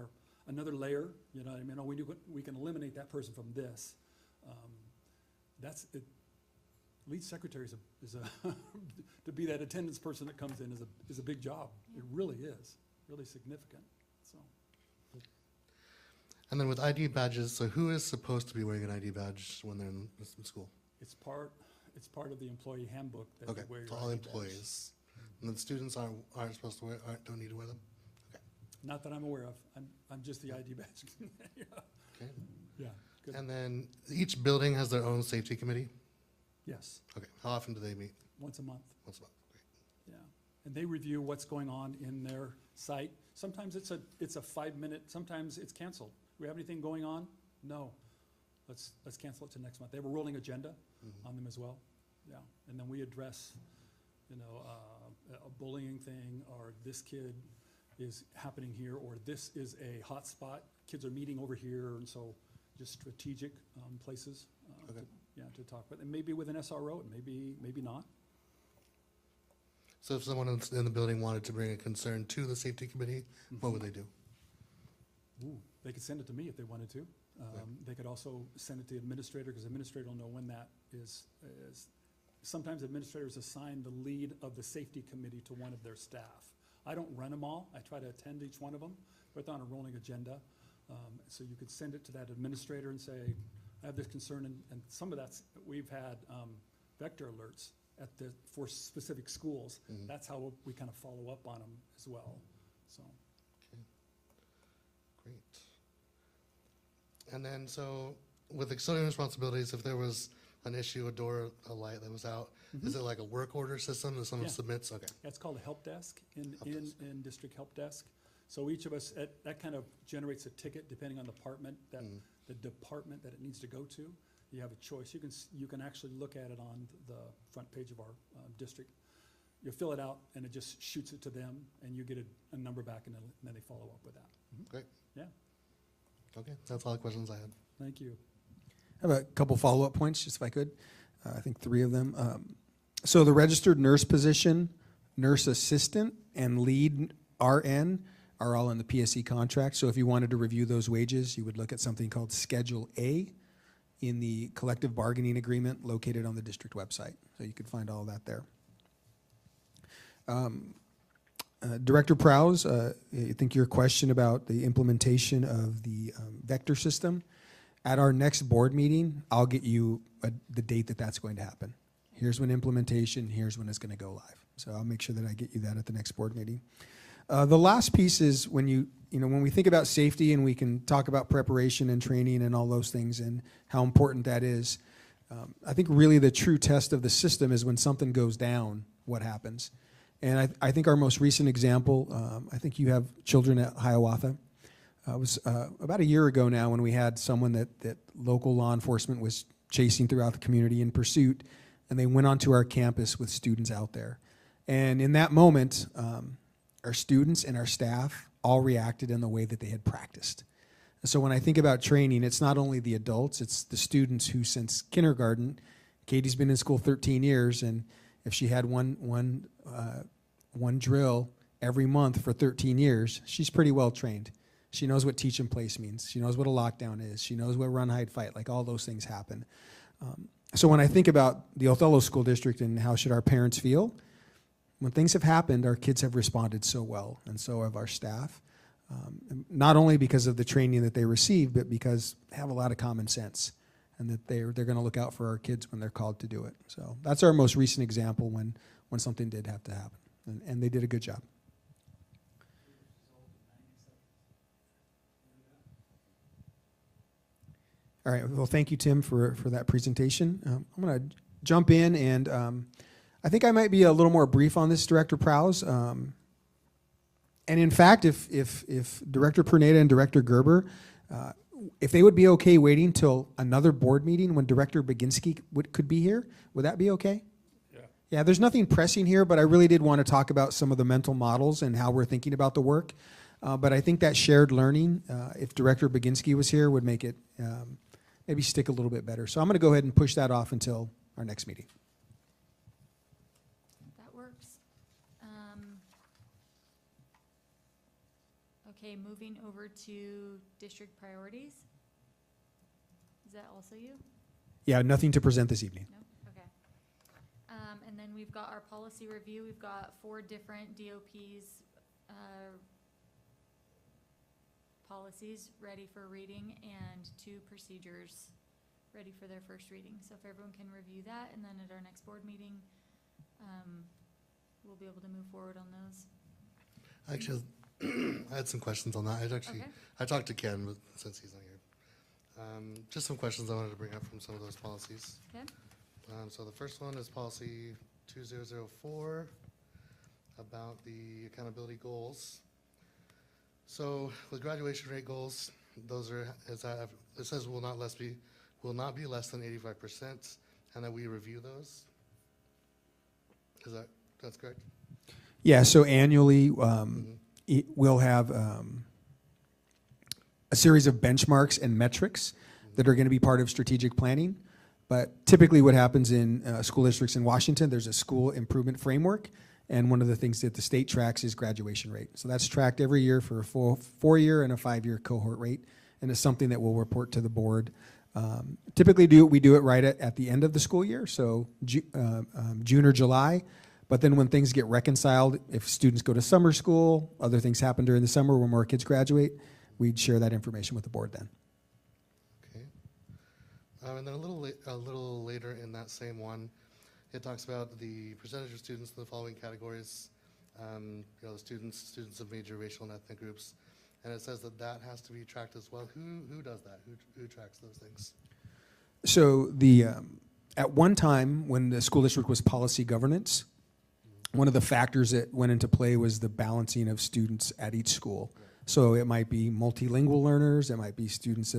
another layer, you know what I mean? Oh, we can eliminate that person from this. That's it. Lead secretary is a to be that attendance person that comes in is a big job. Yeah. It really is, really significant, so. And then with ID badges, so who is supposed to be wearing an ID badge when they're in school? It's part of the employee handbook that Okay, you wear your so all ID badge. employees. And the students aren't supposed to wear, don't need to wear them? Not that I'm aware of. I'm just the ID badge. Yeah. Okay. Yeah, good. And then each building has their own safety committee? Yes, Okay, how often do they meet? once a month. Once a month, great. Yeah, and they review what's going on in their site. Sometimes it's a 5-minute, sometimes it's canceled. We have anything going on? No. Let's cancel it to next month. They have a rolling agenda Mhm. on them as well. Yeah, and then we address, a bullying thing, or this kid is happening here, or this is a hot spot. Kids are meeting over here, and so just strategic places. Okay. To talk about. And maybe with an SRO, and maybe not. So if someone in the building wanted to bring a concern to the safety committee, what would they do? Ooh, they could send it to me if they wanted to. They could also send it to the administrator, because the administrator will know when that is. Sometimes administrators assign the lead of the safety committee to one of their staff. I don't run them all. I try to attend each one of them, but they're on a rolling agenda. So you could send it to that administrator and say, I have this concern, and some of that's, we've had vector alerts for specific schools. Mhm. That's how we kind of follow up on them as well, so. Great. And then, so with the custodian responsibilities, if there was an issue, a door, a light that was out, is it like a work order system that someone Yeah. submits? Okay. That's called a help desk Help desk. in district help desk. So each of us, that kind of generates a ticket depending on the department that it needs to go to. You have a choice. You can actually look at it on the front page of our district. You fill it out and it just shoots it to them and you get a number back and then they follow up with that. Great. Yeah, Okay, that's all the questions I had. thank you. I have a couple follow-up points, just if I could. I think 3 of them. So the registered nurse position, nurse assistant, and lead RN are all in the PSE contract. So if you wanted to review those wages, you would look at something called Schedule A in the collective bargaining agreement located on the district website. So you could find all of that there. Director Prowse, I think your question about the implementation of the vector system, at our next board meeting, I'll get you the date that that's going to happen. Here's when implementation, here's when it's going to go live. So I'll make sure that I get you that at the next board meeting. The last piece is when when we think about safety and we can talk about preparation and training and all those things and how important that is, I think really the true test of the system is when something goes down, what happens. And I think our most recent example, I think you have children at Hiawatha. It was about a year ago now when we had someone that local law enforcement was chasing throughout the community in pursuit, and they went onto our campus with students out there. And in that moment, our students and our staff all reacted in the way that they had practiced. And so when I think about training, it's not only the adults, it's the students who since kindergarten, Katie's been in school 13 years, and if she had one drill every month for 13 years, she's pretty well trained. She knows what teach in place means. She knows what a lockdown is. She knows what run, hide, fight, like all those things happen. So when I think about the Othello School District and how should our parents feel, when things have happened, our kids have responded so well, and so have our staff. Not only because of the training that they receive, but because they have a lot of common sense, and that they're going to look out for our kids when they're called to do it. So that's our most recent example when something did have to happen, and they did a good job. All right, well, thank you, Tim, for that presentation. I'm going to jump in, and I think I might be a little more brief on this, Director Prowse. And in fact, if Director Perneda and Director Gerber, if they would be okay waiting till another board meeting when Director Baginski could be here, would that be okay? Yeah. Yeah, there's nothing pressing here, but I really did want to talk about some of the mental models and how we're thinking about the work. But I think that shared learning, if Director Baginski was here, would make it maybe stick a little bit better. So I'm going to go ahead and push that off until our next meeting. That works. Okay, moving over to district priorities. Is that also you? Yeah, nothing to present this evening. No? Okay. And then we've got our policy review. We've got 4 different DOPs, policies ready for reading and 2 procedures ready for their first reading. So if everyone can review that, and then at our next board meeting, we'll be able to move forward on those. Actually, I had some questions on that. Okay. I talked to Ken, but since he's not here. Just some questions I wanted to bring up from some of those policies. Okay. So the first one is policy 2004 about the accountability goals. So with graduation rate goals, those are, it says will not be less than 85%, and that we review those. That's correct? Yeah, so annually, we'll have a series of benchmarks and metrics that are going to be part of strategic planning. But typically what happens in school districts in Washington, there's a school improvement framework, and one of the things that the state tracks is graduation rate. So that's tracked every year for a full 4-year and a 5-year cohort rate, and it's something that we'll report to the board. Typically we do it right at the end of the school year, so June or July. But then when things get reconciled, if students go to summer school, other things happen during the summer when more kids graduate, we'd share that information with the board then. Okay. And then a little later in that same one, it talks about the percentage of students in the following categories. The students of major racial and ethnic groups, and it says that has to be tracked as well. Who does that? Who tracks those things? So At one time, when the school district was policy governance, one of the factors that went into play was the balancing of students at each school. So it might be multilingual learners, it might be students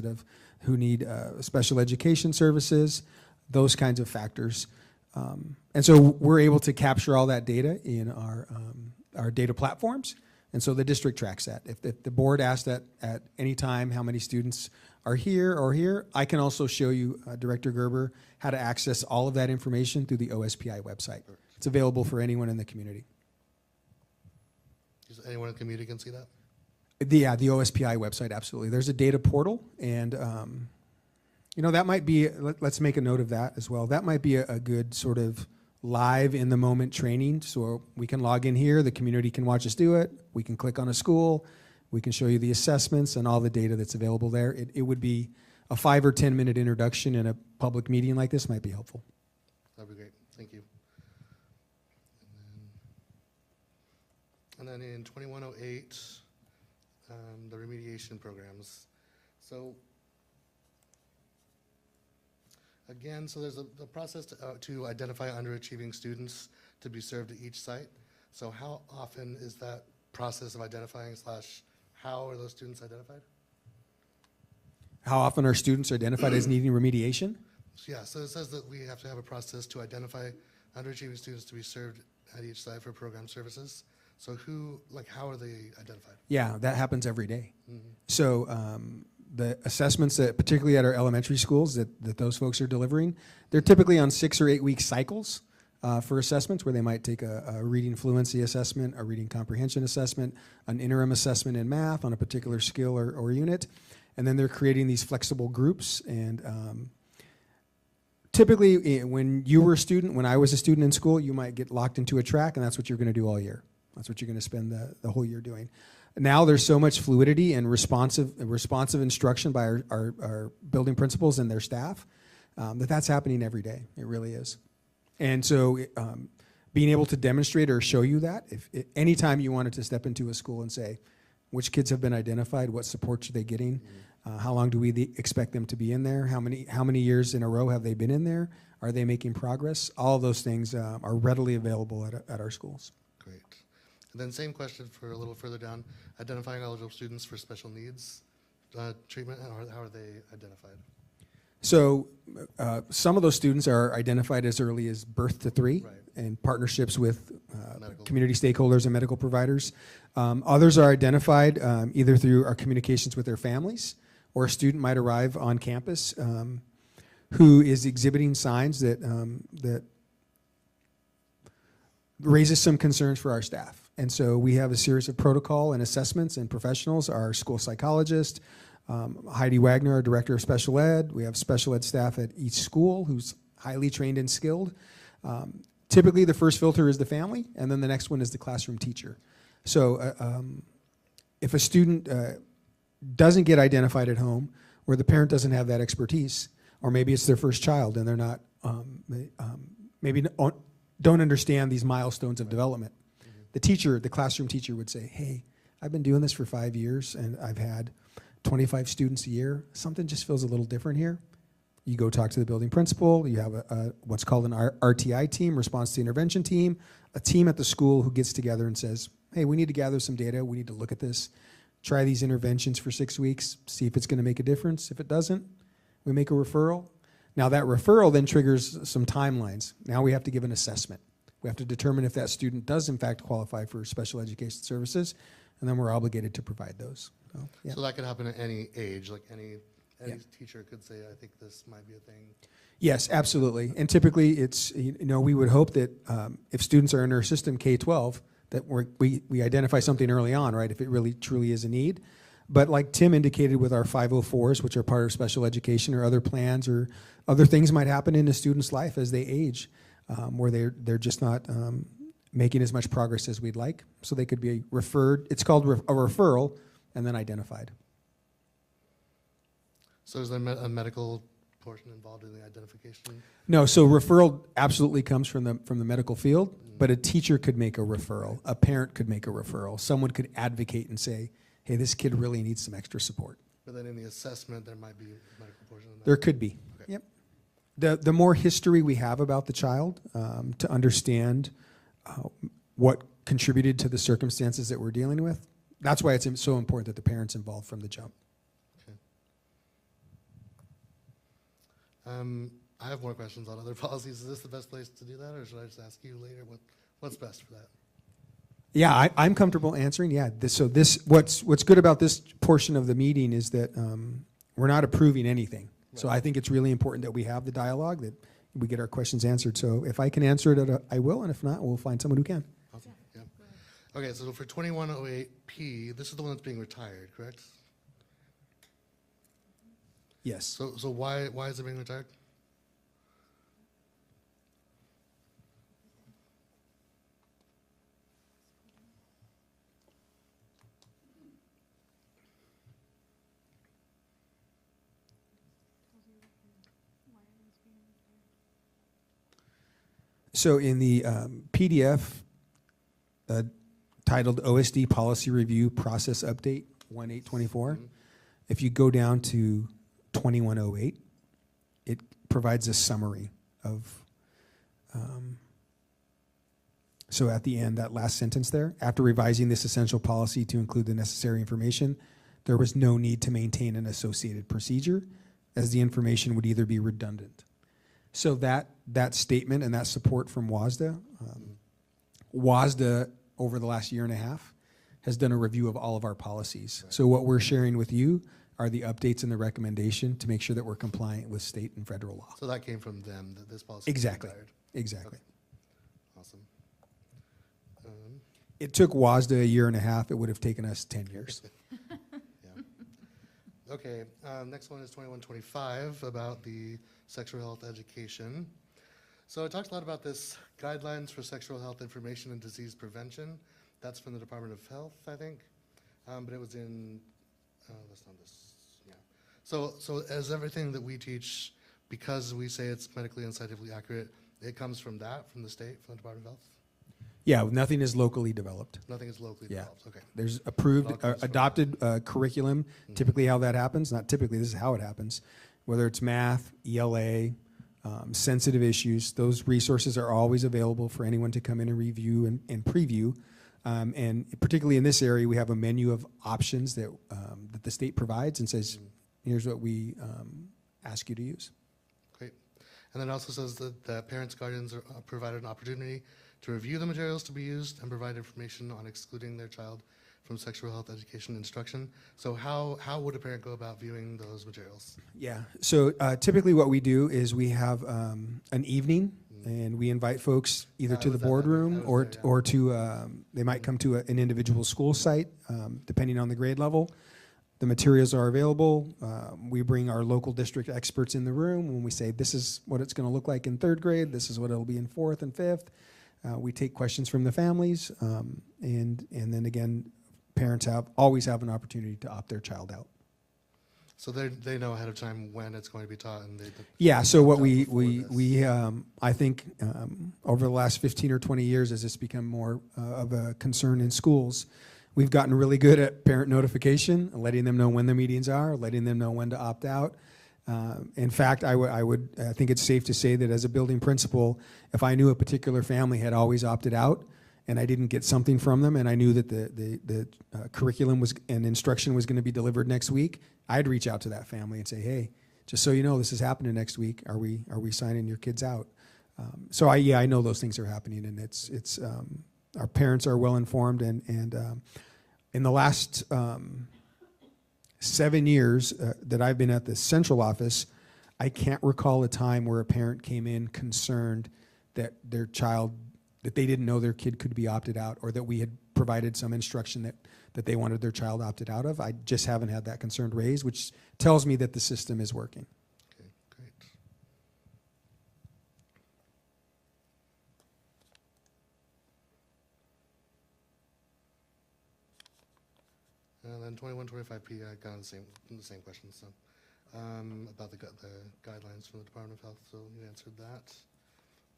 who need special education services, those kinds of factors. And so we're able to capture all that data in our data platforms. And so the district tracks that. If the board asks that at any time how many students are here or here, I can also show you, Director Gerber, how to access all of that information through the OSPI website. It's available for anyone in the community. Is anyone in the community can see that? The OSPI website, absolutely. There's a data portal, and that might be, let's make a note of that as well. That might be a good sort of live in the moment training. So we can log in here, the community can watch us do it, we can click on a school, we can show you the assessments and all the data that's available there. It would be a 5 or 10 minute introduction in a public meeting like this might be helpful. That'd be great. Thank you. And then in 2108, the remediation programs. So again, so there's a process to identify underachieving students to be served at each site. So how often is that process of identifying / how are those students identified? How often are students identified as needing remediation? Yeah, so it says that we have to have a process to identify underachieving students to be served at each site for program services. So how are they identified? Yeah, that happens every day. Mm-hmm. So the assessments that, particularly at our elementary schools that those folks are delivering, they're typically on 6 or 8 week cycles for assessments where they might take a reading fluency assessment, a reading comprehension assessment, an interim assessment in math on a particular skill or unit, and then they're creating these flexible groups. And typically when I was a student in school, you might get locked into a track, and that's what you're going to do all year. That's what you're going to spend the whole year doing. Now there's so much fluidity and responsive instruction by our building principals and their staff that's happening every day. It really is. And so being able to demonstrate or show you that, if anytime you wanted to step into a school and say, which kids have been identified, what support are they getting, how long do we expect them to be in there, how many years in a row have they been in there, are they making progress, all of those things are readily available at our schools. Great. And then same question for a little further down, identifying eligible students for special needs treatment, how are they identified? So some of those students are identified as early as birth to 3 Right. in partnerships with community stakeholders and medical providers. Others are identified either through our communications with their families, or a student might arrive on campus who is exhibiting signs that raises some concerns for our staff. And so we have a series of protocol and assessments and professionals, our school psychologist, Heidi Wagner, our director of special ed. We have special ed staff at each school who's highly trained and skilled. Typically the first filter is the family, and then the next one is the classroom teacher. So if a student doesn't get identified at home, or the parent doesn't have that expertise, or maybe it's their first child and they're not, maybe don't understand these milestones of development, the classroom teacher would say, hey, I've been doing this for 5 years and I've had 25 students a year. Something just feels a little different here. You go talk to the building principal. You have what's called an RTI team, response to intervention team, a team at the school who gets together and says, hey, we need to gather some data. We need to look at this, try these interventions for 6 weeks, see if it's going to make a difference. If it doesn't, we make a referral. Now that referral then triggers some timelines. Now we have to give an assessment. We have to determine if that student does in fact qualify for special education services, and then we're obligated to provide those. So, yeah. So that could happen at any age, like any teacher could say, I think this might be a thing. Yes, absolutely. And typically it's, we would hope that if students are in our system K-12, that we identify something early on, right, if it really truly is a need. But like Tim indicated with our 504s, which are part of special education, or other plans or other things might happen in a student's life as they age, where they're just not making as much progress as we'd like. So they could be referred, it's called a referral, and then identified. So is there a medical portion involved in the identification? No, so referral absolutely comes from the medical field, but a teacher could make a referral, a parent could make a referral, someone could advocate and say, hey, this kid really needs some extra support. But then in the assessment, there might be a medical portion of that? There could be, Okay. yep. The more history we have about the child, to understand what contributed to the circumstances that we're dealing with, that's why it's so important that the parents involved from the jump. I have more questions on other policies. Is this the best place to do that, or should I just ask you later what's best for that? Yeah, I'm comfortable answering. Yeah, what's good about this portion of the meeting is that we're not approving anything. So Right. I think it's really important that we have the dialogue, that we get our questions answered. So if I can answer it, I will, and if not, we'll find someone who can. Awesome. Yeah. Okay, so for 2108P, this is the one that's being retired, correct? Yes. So why is it being retired? So in the PDF titled OSD Policy Review Process Update 1824, if you go down to 2108, it provides a summary of, so at the end, that last sentence there, after revising this essential policy to include the necessary information, there was no need to maintain an associated procedure, as the information would either be redundant. So that statement and that support from WASDA, WASDA over the last year and a half has done a review of all of our policies. Right. So what we're sharing with you are the updates and the recommendation to make sure that we're compliant with state and federal law. So that came from them, that this policy was Exactly. retired. Exactly. Awesome. It took WASDA a year and a half. It would have taken us 10 years. Yeah. Okay, next one is 2125 about the sexual health education. So I talked a lot about this guidelines for sexual health information and disease prevention. That's from the Department of Health, I think. But it was in, that's not this, yeah. So as everything that we teach, because we say it's medically and scientifically accurate, it comes from that, from the state, from the Department of Health? Yeah, nothing is locally developed. Nothing is locally Yeah. developed, okay. There's approved, It all comes from adopted curriculum. Typically how that happens, not typically, this is how it happens. Whether it's math, ELA, sensitive issues, those resources are always available for anyone to come in and review and preview. And particularly in this area, we have a menu of options that the state provides and says, here's what we ask you to use. Great. And then it also says that parents, guardians are provided an opportunity to review the materials to be used and provide information on excluding their child from sexual health education instruction. So how would a parent go about viewing those materials? Yeah, so typically what we do is we have an evening and we invite folks either I to the was at that. boardroom I was there, yeah. or to, they might come to an individual school site, depending on the grade level. The materials are available. We bring our local district experts in the room when we say this is what it's gonna look like in third grade, this is what it'll be in fourth and fifth. We take questions from the families, and then again, parents always have an opportunity to opt their child out. So they know ahead of time when it's going to be taught, and they Yeah, so what Taught we, before we, this. we I think over the last 15 or 20 years, as it's become more of a concern in schools, we've gotten really good at parent notification, letting them know when the meetings are, letting them know when to opt out. In fact, I think it's safe to say that as a building principal, if I knew a particular family had always opted out and I didn't get something from them and I knew that the curriculum and instruction was going to be delivered next week, I'd reach out to that family and say, hey, just so you know, this is happening next week. Are we signing your kids out? So I know those things are happening, and it's our parents are well informed, and in the last 7 years that I've been at the central office, I can't recall a time where a parent came in concerned that their child, that they didn't know their kid could be opted out, or that we had provided some instruction that they wanted their child opted out of. I just haven't had that concern raised, which tells me that the system is working. Okay, great. And then 2125P, I got the same questions. So about the guidelines from the Department of Health. So you answered that.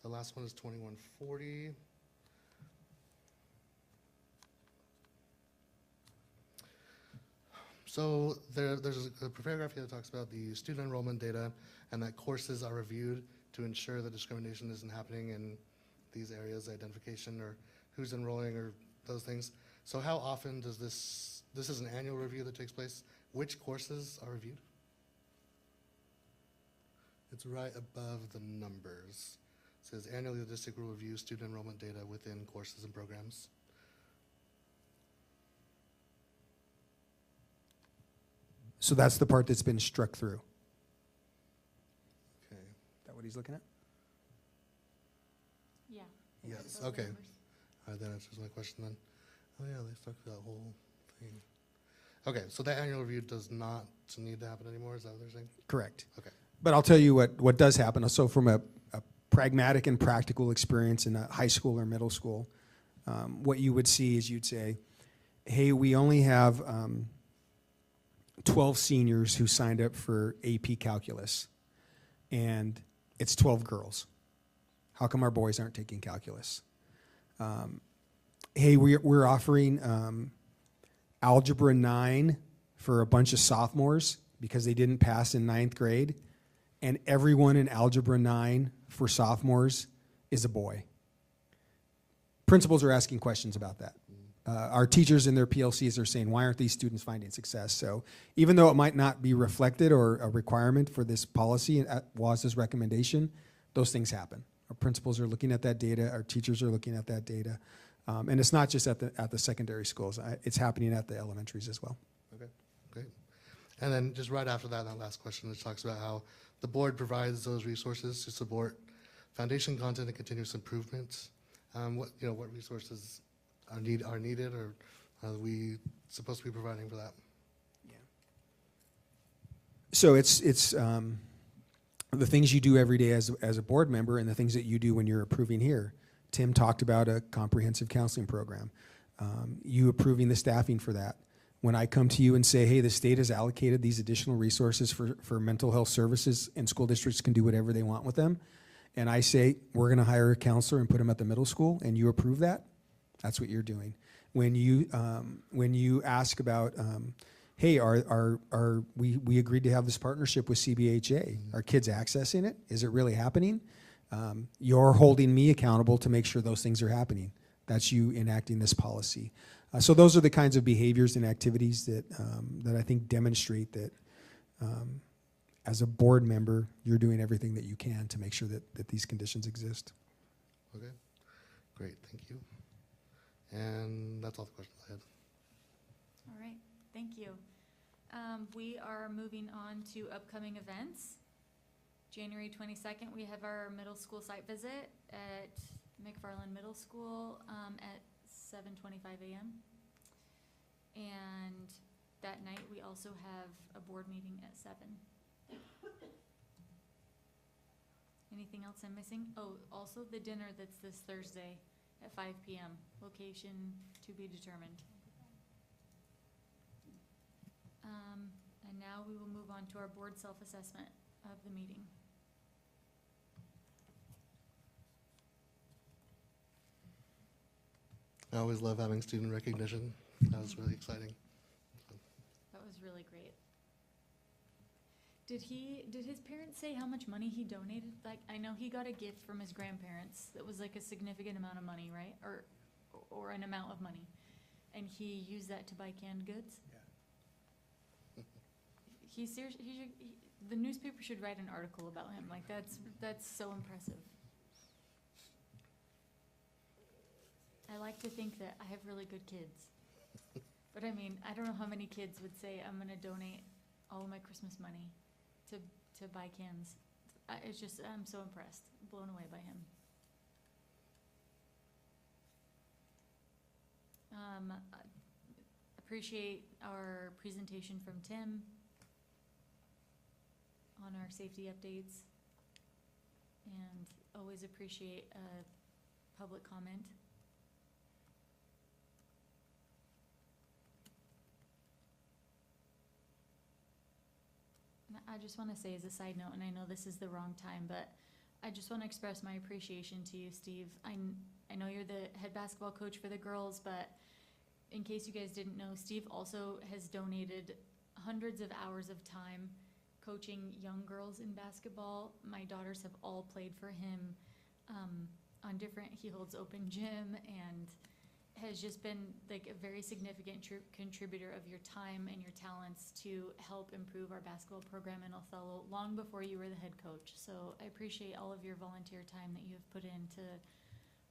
The last one is 2140. So there's a paragraph here that talks about the student enrollment data and that courses are reviewed to ensure that discrimination isn't happening in these areas, identification or who's enrolling or those things. So how often does this is an annual review that takes place. Which courses are reviewed? It's right above the numbers. It says annually the district will review student enrollment data within courses and programs. So that's the part that's been struck through. Okay. Is that what he's looking at? Yeah. Yes, Those okay. numbers. All right, that answers my question then. Oh yeah, they stuck that whole thing. Okay, so that annual review does not need to happen anymore, is that what they're saying? Correct. Okay. But I'll tell you what does happen. So from a pragmatic and practical experience in a high school or middle school, what you would see is you'd say, hey, we only have 12 seniors who signed up for AP Calculus, and it's 12 girls. How come our boys aren't taking calculus? Hey, we're offering Algebra 9 for a bunch of sophomores because they didn't pass in 9th grade, and everyone in Algebra 9 for sophomores is a boy. Principals are asking questions about that. Our teachers in their PLCs are saying, why aren't these students finding success? So even though it might not be reflected or a requirement for this policy at WASDA's recommendation, those things happen. Our principals are looking at that data, our teachers are looking at that data. And it's not just at the secondary schools, it's happening at the elementaries as well. Okay, great. And then just right after that last question, which talks about how the board provides those resources to support foundation content and continuous improvement. What resources are needed, or are we supposed to be providing for that? Yeah. So it's the things you do every day as a board member and the things that you do when you're approving here. Tim talked about a comprehensive counseling program. You approving the staffing for that. When I come to you and say, hey, the state has allocated these additional resources for mental health services and school districts can do whatever they want with them, and I say, we're going to hire a counselor and put them at the middle school, and you approve that, that's what you're doing. When you ask about, hey, we agreed to have this partnership with CBHA. Are kids accessing it? Is it really happening? You're holding me accountable to make sure those things are happening. That's you enacting this policy. So those are the kinds of behaviors and activities that I think demonstrate that as a board member, you're doing everything that you can to make sure that these conditions exist. Okay, great, thank you. And that's all the questions I had. All right, thank you. We are moving on to upcoming events. January 22nd, we have our middle school site visit at McFarland Middle School at 7:25 a.m. And that night, we also have a board meeting at 7. Anything else I'm missing? Oh, also the dinner that's this Thursday at 5 p.m. Location to be determined. And now we will move on to our board self-assessment of the meeting. I always love having student recognition. That was really exciting. That was really great. Did his parents say how much money he donated? Like, I know he got a gift from his grandparents that was like a significant amount of money, right? Or an amount of money. And he used that to buy canned goods? Yeah. The newspaper should write an article about him. Like, that's so impressive. I like to think that I have really good kids. But I mean, I don't know how many kids would say, I'm gonna donate all of my Christmas money to buy cans. I'm so impressed, blown away by him. I appreciate our presentation from Tim on our safety updates, and always appreciate public comment. And I just want to say as a side note, and I know this is the wrong time, but I just want to express my appreciation to you, Steve. I know you're the head basketball coach for the girls, but in case you guys didn't know, Steve also has donated hundreds of hours of time coaching young girls in basketball. My daughters have all played for him on different, he holds open gym and has just been like a very significant contributor of your time and your talents to help improve our basketball program in Othello long before you were the head coach. So I appreciate all of your volunteer time that you have put into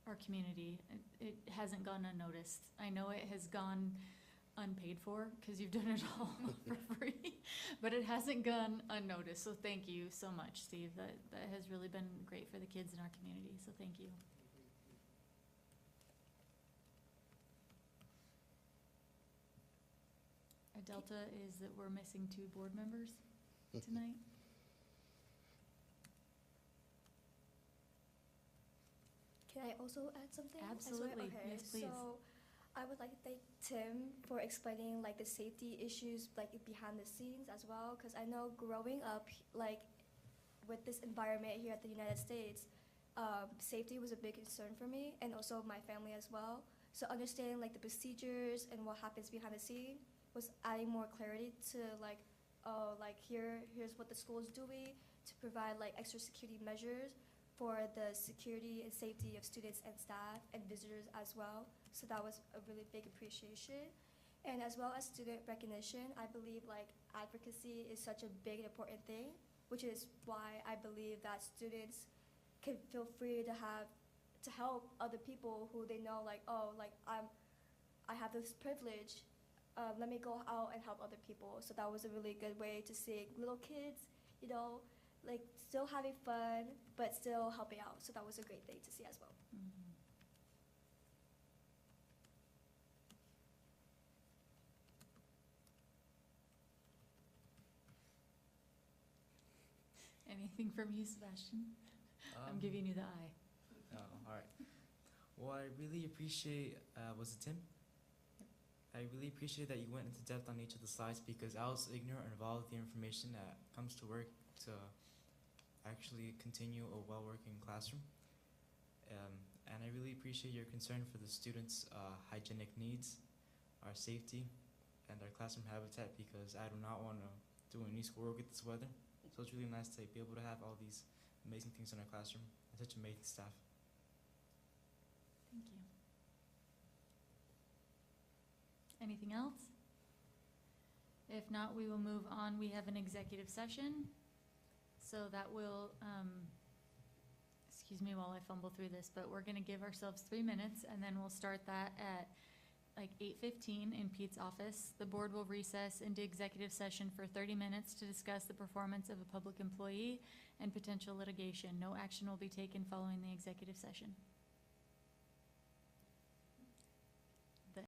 our community. It hasn't gone unnoticed. I know it has gone unpaid for because you've done it all for free, but it hasn't gone unnoticed. So thank you so much, Steve. That has really been great for the kids in our community. So thank you. A delta is that we're missing 2 board members tonight. Can I also add something? as well? Absolutely. Okay, Yes, please. So I would like to thank Tim for explaining like the safety issues like behind the scenes as well, because I know growing up like with this environment here at the United States, safety was a big concern for me and also my family as well. So understanding like the procedures and what happens behind the scene was adding more clarity to like, oh, like here's what the school is doing to provide like extra security measures for the security and safety of students and staff and visitors as well. So that was a really big appreciation. And as well as student recognition, I believe like advocacy is such a big and important thing, which is why I believe that students can feel free to help other people who they know like, oh, like I have this privilege, let me go out and help other people. So that was a really good way to see little kids, you know, like still having fun, but still helping out. So that was a great thing to see as well. Mhm. Anything from you, Sebastian? I'm giving you the eye. Oh, all right. Well, I really appreciate, was it Tim? I really appreciate that you went into depth on each of the slides because I was ignorant of all of the information that comes to work to actually continue a well-working classroom. And I really appreciate your concern for the students' hygienic needs, our safety, and our classroom habitat because I do not want to do any schoolwork with this weather. So it's really nice to be able to have all these amazing things in our classroom and such amazing staff. Thank you. Anything else? If not, we will move on. We have an executive session. So that will, excuse me while I fumble through this, but we're gonna give ourselves 3 minutes and then we'll start that at like 8:15 in Pete's office. The board will recess into executive session for 30 minutes to discuss the performance of a public employee and potential litigation. No action will be taken following the executive session.